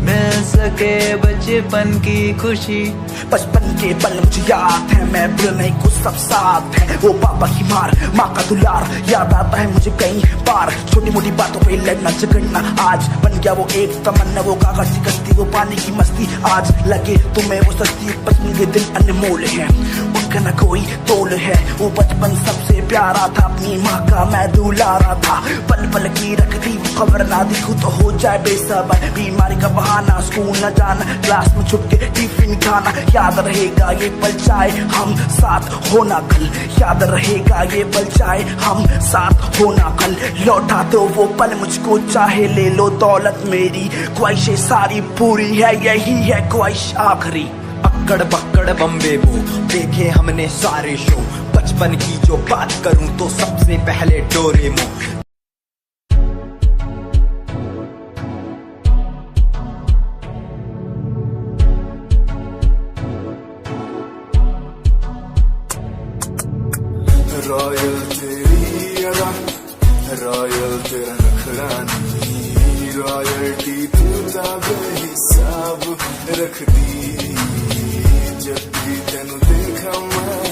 मिल सके बचपन की खुशी बचपन के पल मुझे याद है मैं भूल नहीं कुछ सब साथ है वो पापा की मार माँ का दुलार याद आता है मुझे कई बार छोटी मोटी बातों पे लड़ना झगड़ना आज बन गया वो एक तमन्ना वो कागज की कश्ती वो पानी की मस्ती आज लगे तुम्हें वो सस्ती बचपन के दिन अनमोल है उनका न कोई तोल है वो बचपन सबसे प्यारा था अपनी माँ का मैं दुलारा था पल पल की रखती खबर ना दिखूं तो हो जाए बेसबर बीमारी का बहाना स्कूल न जाना क्लास में छुप के टिफिन खाना याद रहेगा ये पल चाहे हम साथ होना कल याद रहेगा ये पल चाहे हम साथ होना कल लौटा दो वो पल मुझको चाहे ले लो दौलत मेरी ख्वाहिशें सारी पूरी है यही है ख्वाहिश आखिरी अक्कड़ बक्कड़ बम्बे वो देखे हमने सारे शो बचपन की जो बात करूं तो सबसे पहले डोरेमोन रॉयल तेरी अदा रॉयल तेरा नखरा नहीं रॉयल्टी तू हिसाब रख दी जब भी तेनू देखा मैं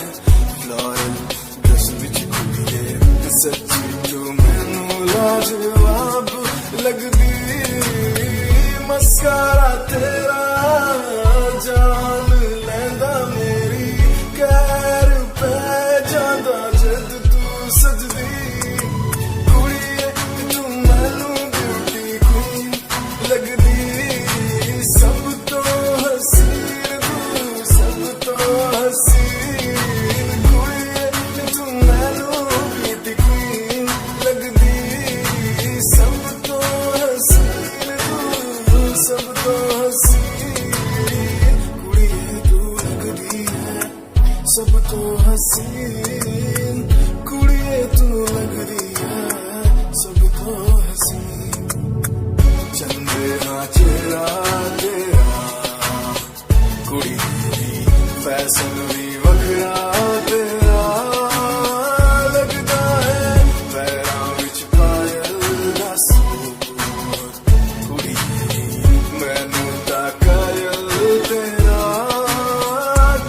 फ्लोरल ड्रेस विच कुड़िए सच्ची तू मैनू लाजवाब लगदी मस्कारा तेरा जान लैंदा मेरी कैर पे जांदा जद तू सजदी कुड़िए तू मैनू ब्यूटी क्वीन लगदी सब तो हसीन तू सब तो हसीन कुड़िए तू मैनू ब्यूटी क्वीन लगदी सब तो हसीन तू सब तो हसीन कुड़िए तू लगदी है सब तो हसीन कुड़िए तू लगदी है सब तो हसीन चंदेरा चेहरा तेरा कुड़ी फैशन भी वखरा तेरा लगदा है पैरां विच पायल दा सूट कुड़ी मैनू तां कायल तेरा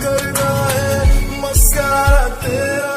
करदा है मस्कारा तेरा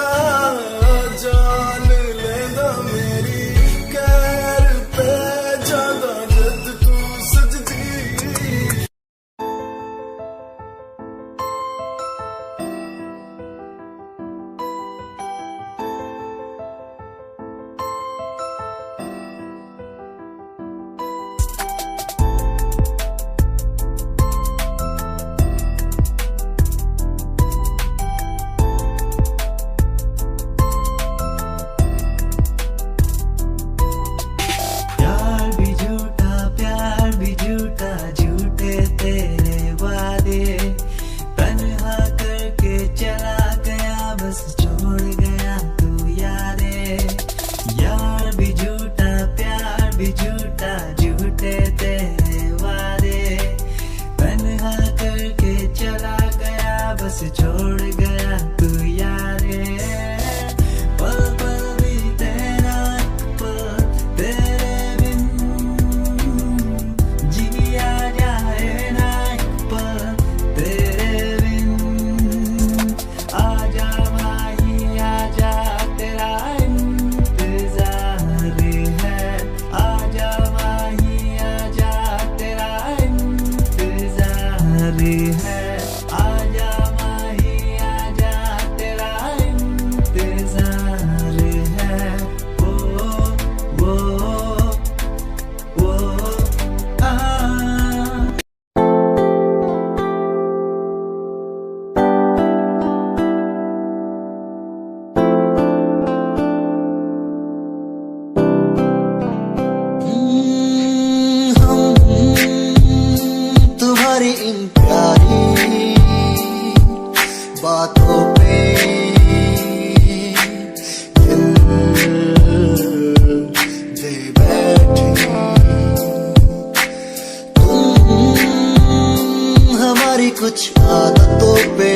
हमारी कुछ आदतों पे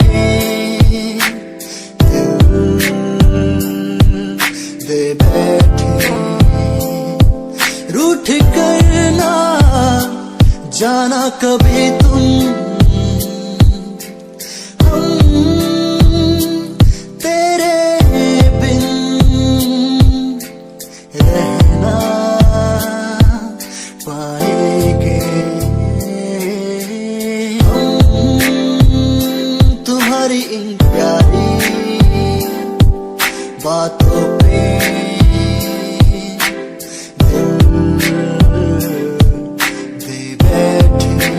दे बैठे, रूठ कर ना जाना कभी तुम, हम तेरे बिन रहना पाएंगे, हम तुम्हारी इन प्यारी बातों पे दे बैठे,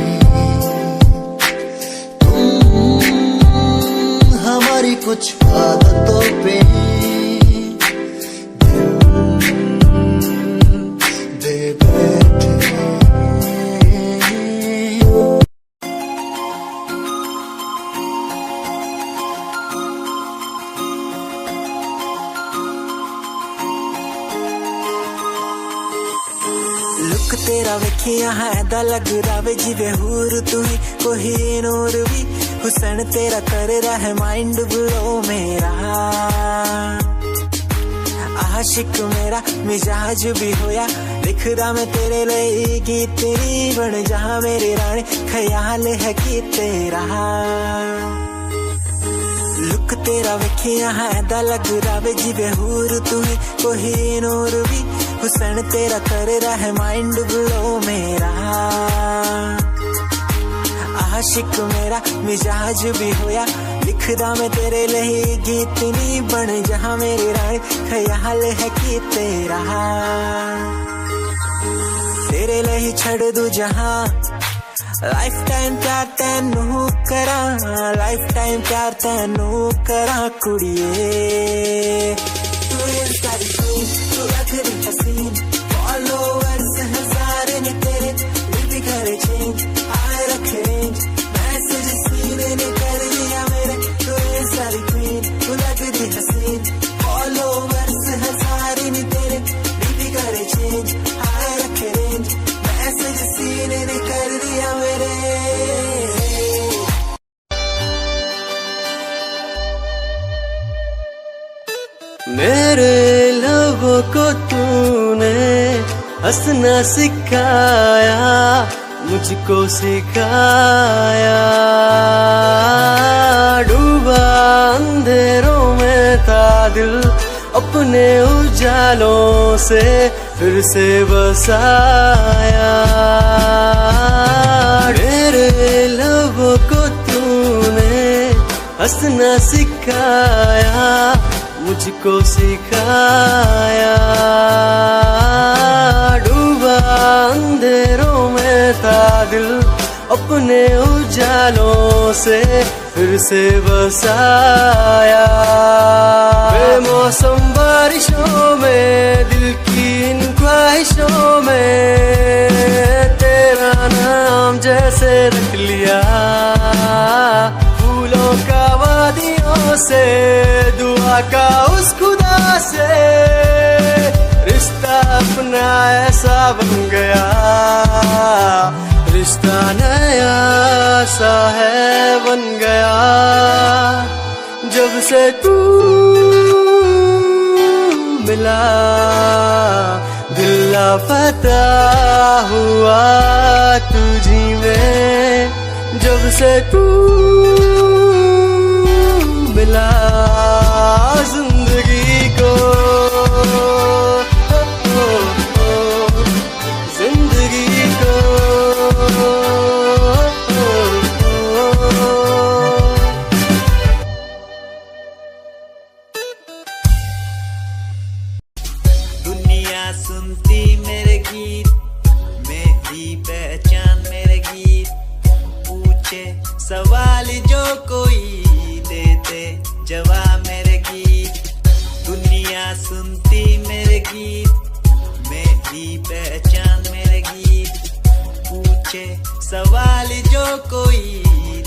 तुम हमारी कुछ आदतों पे दे बैठे। लुक तेरा वेखिया है दा लग रावे जिवे हूर तू ही कोई नूर भी, हुसन तेरा कर रहा है माइंड ब्लो मेरा, आशिक मेरा मिजाज भी होया, लिखदा मैं तेरे लिए गीत तेरी बन जा मेरी रानी, ख्याल है कि तेरा लुक तेरा वेखिया है दा लग रावे जिवे हूर तू ही कोई नूर भी, हुसन तेरा कर रहा है माइंड ब्लो मेरा, आशिक मेरा मिजाज भी होया, लिखदा मैं तेरे लिए गीत नी बन जहां मेरी रानी, ख्याल है कि तेरा तेरे लिए छड़ दू जहां, लाइफ टाइम प्यार तैनू करा, लाइफ टाइम प्यार तैनू करा कुड़िए, तू सारी क्वीन तू रखदी हसीन, फॉलोअर्स हजार ने तेरे दिल भी करे चेंज, आए रखे रेंज, मैसेज सीने ने कर दिया मेरे, तू सारी क्वीन तू लगदी हसीन, फॉलोअर्स हजार ने तेरे दिल भी करे चेंज, आए रखे रेंज, मैसेज सीने ने कर दिया मेरे। मेरे लबों को तूने हंसना सिखाया, मुझको सिखाया, डूबा अंधेरों में था दिल, अपने उजालों से फिर से बसाया, मेरे लबों को तूने हंसना सिखाया, मुझको सिखाया, डूबा अंधेरों में था दिल, अपने उजालों से फिर से बसाया, बेमौसम बारिशों में दिल की इन ख्वाहिशों में तेरा नाम जैसे रख लिया, फूलों का वादियों से दुआ का उस खुदा से, रिश्ता अपना ऐसा बन गया, रिश्ता नया सा है बन गया, जब से तू मिला दिल लापता हुआ तुझी में, जब से तू मिला जिंदगी को, जिंदगी को, दुनिया सुनती मेरे गीत, मेरी पहचान मेरे गीत, पूछे सवाल जो कोई देते जवाब मेरे गीत, दुनिया सुनती मेरे गीत, मेरी पहचान मेरे गीत, पूछे सवाल जो कोई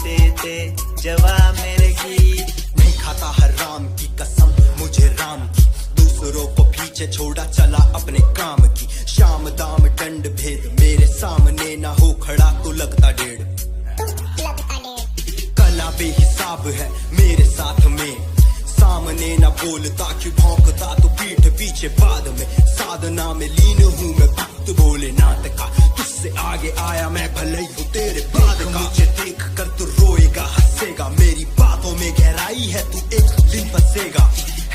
देते जवाब मेरे गीत, नहीं खाता हराम की कसम मुझे राम की, दूसरों को पीछे छोड़ा चला अपने काम की, शाम दाम दंड भेद मेरे सामने ना हो खड़ा तो लगता डेढ़, तेरा बेहिसाब है मेरे साथ में। सामने न बोलता क्यों भौंकता तो पीठ पीछे बाद में। साधना में लीन हूँ मैं भक्त भोलेनाथ का, तुझसे आगे आया मैं भले ही हूँ तेरे बाद का। मुझे देख कर तू रोएगा हंसेगा, मेरी बातों में गहराई है तू एक दिन फंसेगा।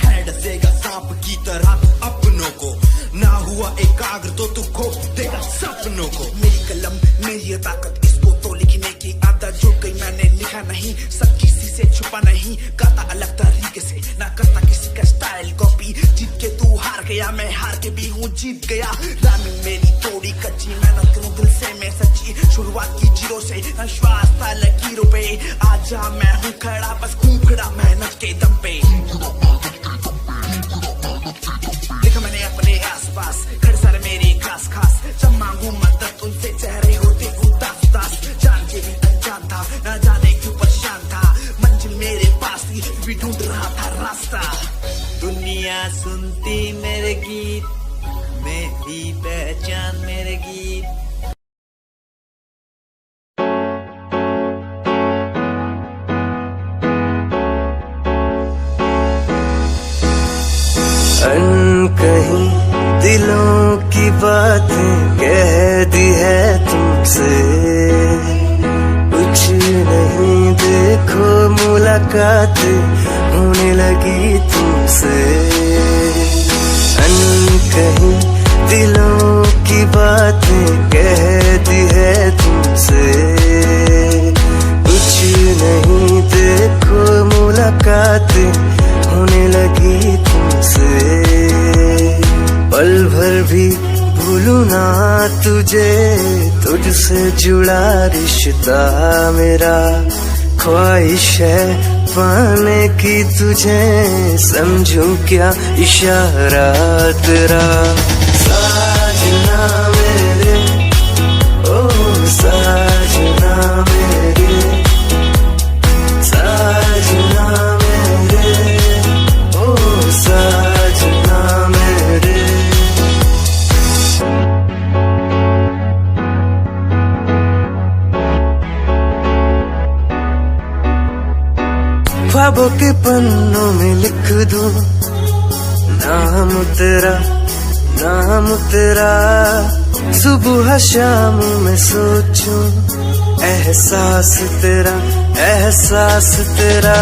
है डसेगा सांप की तरह तू अपनों को, ना हुआ एकाग्र तो तू खो देगा सपनों को। मेरी कलम मेरी ये ताकत, इसको तो लिखने की आदत जुड़ गई। मैंने लिखा नहीं सब किसी से छुपा नहीं, गाता अलग तरीके से ना करता किसी का स्टाइल कॉपी। जीत के तू हार गया मैं हार के भी हूँ जीत गया। रामिंग मेरी थोड़ी कच्ची, मेहनत करूँ दिल से मैं सच्ची। शुरुआत की जीरो से विश्वास था लकीरों पे, आजा मैं हूँ खड़ा बस खून खड़ा मेहनत के दम पे। देखा मैंने अपने आसपास खड़े सारे मेरी खास खास, जब मांगू मदद उनसे चेहरे होते उदास उदास। जान के भी अनजान था न जाने क्यों परेशान था, मंजिल मेरे पास थी भी ढूंढ रहा था रास्ता। दुनिया सुनती मेरे गीत, मेरी पहचान मेरे गीत। कहीं दिलों की बातें कह दी है तुमसे, कुछ नहीं देखो मुलाकातें होने लगी तुमसे। कहीं दिलों की बातें कह दी है तुमसे, कुछ नहीं देखो मुलाकातें होने लगी तुमसे। पल भर भी भूलूं ना तुझे, तुझसे जुड़ा रिश्ता मेरा। ख्वाहिश है पाने की तुझे, समझूं क्या इशारा तेरा। साजना मेरे ओ साजना मेरे, साजना मेरे ओ साजना मेरे। ख्वाबों के पन्नों में लिख दूं नाम तेरा, नाम तेरा। सुबह शाम में सोचूं एहसास तेरा, एहसास तेरा।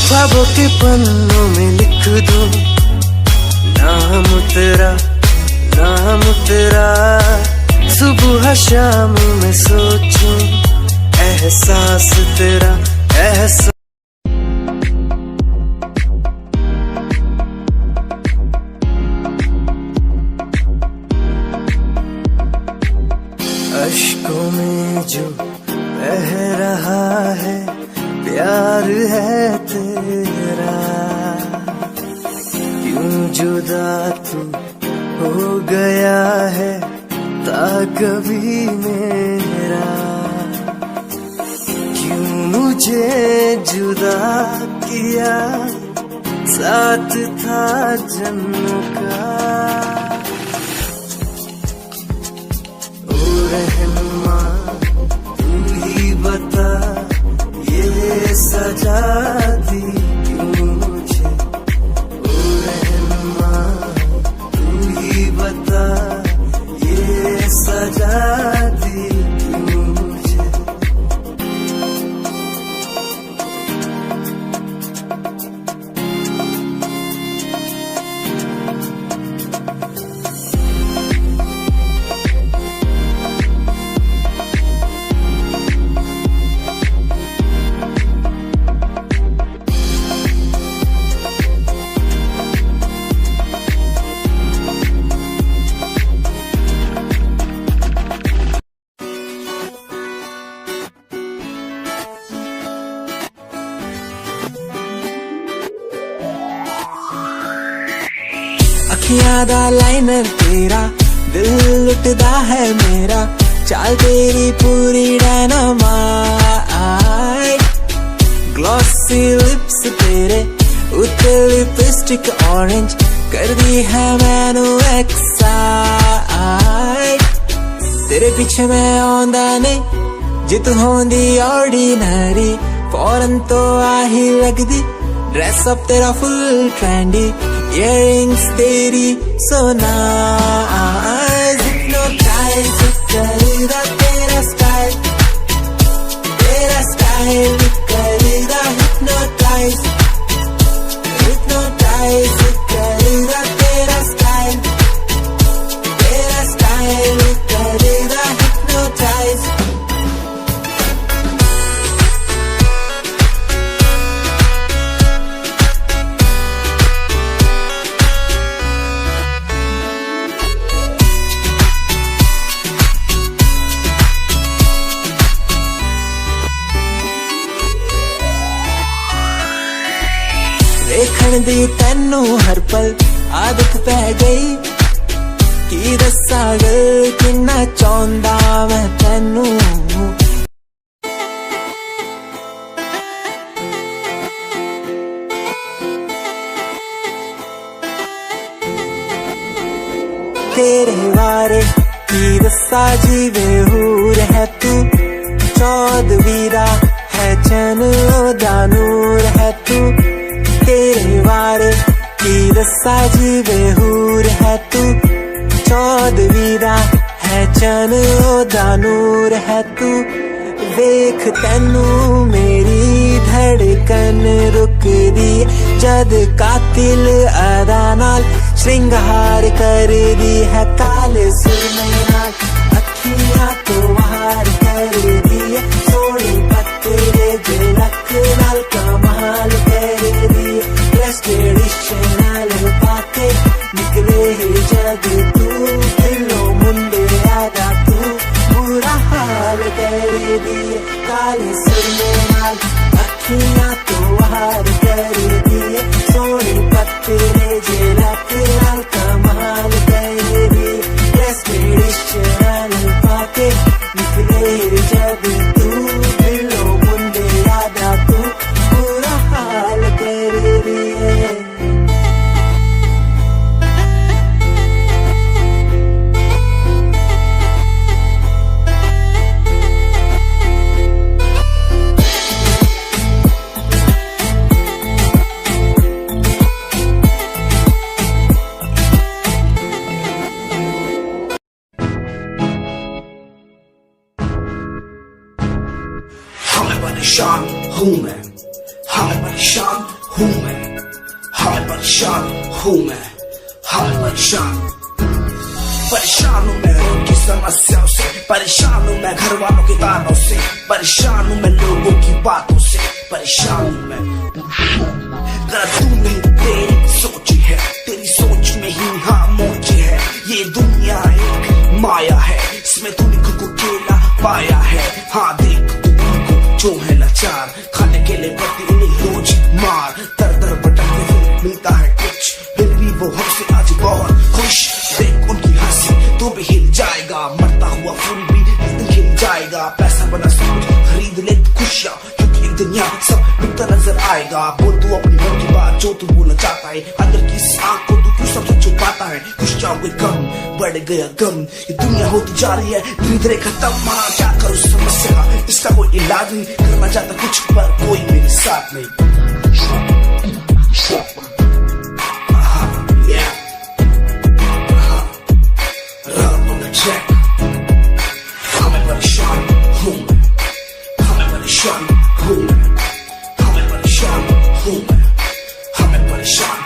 ख्वाबों के पन्नों में लिख दूं नाम तेरा, नाम तेरा। सुबह शाम में सोचूं एहसास तेरा, एहसास। अश्कों में जो बह रहा है प्यार है तेरा, क्यों जुदा तू हो गया है ताकभी मेरा। क्यों मुझे जुदा किया साथ था जन्म का। रहनुमा तू ही बता ये सजा दी क्यों मुझे। ओ रहनुमा तू ही बता ये सजा दी क्यों मुझे। अखियां दा लाइनर तेरा, दिल लुटदा है मेरा। चाल तेरी पूरी डायनामाइट, ग्लॉसी लिप्स तेरे उत्ते लिपस्टिक ऑरेंज कर दी है मैनू एक्साइट। तेरे पीछे मैं आंदा नहीं जे तू होंदी ऑर्डिनरी, फौरन तो आ ही लगदी ड्रेस अप तेरा फुल ट्रेंडी इयरिंग्स तेरी so nice hypnotize करेगा तेरा स्टाइल करेगा hypnotize करेगा तेरा स्टाइल करेगा hypnotize देखण दी तैनू हर पल आदत पै गई की दस्सा गल किन्ना चाहुंदा मैं तैनू तेरे बारे की दस्सा जीवे हूर है तू चौदवीरा है चैन दा नूर है तू तेरे बारे की दस्सा जीवे हूर है तू चौदवीरा है चन दा नूर है तू वेख तैनू मेरी धड़कन रुकदी जद कातिल अदा नाल श्रृंगार कर दी है काले सुरमई नाल अखियां तो वार कर दी है सोनी पत्ते झलक नाल कमाल कर दी ट्रेडिशनल पाके निकले ही जग तू दिलो मुंडे आदा तू बुरा हाल कर दी काले सुरमे नाल अखियां तो वार कर दी सोनी पत्ते झलक नाल कमाल कर दी ट्रेडिशनल पाके निकले ही जग तू दिलो मुंडे आदा तू बुरा हाल कर दी परेशान हूँ मैं परेशान हूँ मैं परेशान हूँ मैं परेशान हूँ मैं उनकी समस्याओं से परेशान हूँ मैं घर वालों के तानों से परेशान हूँ मैं लोगों की बातों से परेशान हूँ मैं जरा तू नहीं तेरी सोच है तेरी सोच में ही हाँ मोच है ये दुनिया एक माया है इसमें तूने खुद को अकेला पाया है हाँ देख जो है लाचार खाने के लिए पड़ती उन्हें रोज मार दर दर भटकते हुए मिलता है कुछ फिर भी वो हमसे आज बहुत खुश देख उनकी हंसी तो भी हिल जाएगा मरता हुआ फूल भी हिल जाएगा पैसा बना सब कुछ खरीद ले खुशियाँ क्योंकि एक दिन यहाँ सब बिकता नजर आएगा बोल तू अपनी मन की बात जो तू बोलना चाहता है अंदर की इस आँख को तू क्यों सबसे छुपाता है खुशियाँ हुए कम बढ़ गया गम ये दुनिया होती जा रही है धीरे धीरे खत्म हाँ क्या करूँ समस्या का इसका कोई इलाज नहीं करना चाहता कुछ पर कोई मेरे साथ नहीं हमें परेशान हूँ हमें परेशान हूँ हमें परेशान हूँ हमें परेशान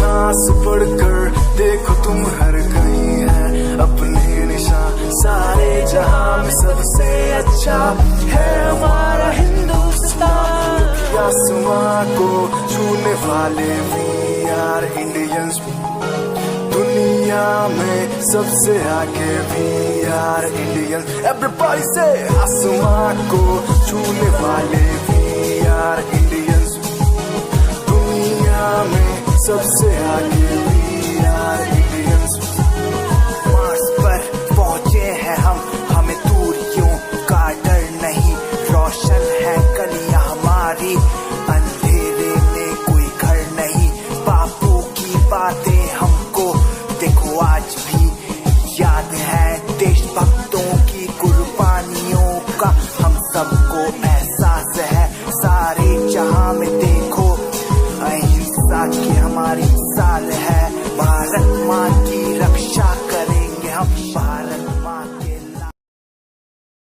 सांस पढ़कर देखो तुम हर कहीं है अपने निशान सारे जहां में सबसे अच्छा है हमारा हिंदुस्तान। आसमां को छूने वाले वी आर इंडियंस, दुनिया दुनिया में सबसे आगे भी यार इंडियन एवरीबॉडी से आसमां को छूने वाले भी यार इंडियंस दुनिया में सबसे आगे भी यार इंडियंस मार्स पर पहुंचे हैं हम हमें दूरियों का डर नहीं रोशन है गलियां हमारी अंधेरे में कोई घर नहीं बापू की बातें हमको देखो आज भी याद है देशभक्तों की कुर्बानियों का हम सबको एहसास है सारे जहां में देखो अहिंसा की हमारी साल है भारत माँ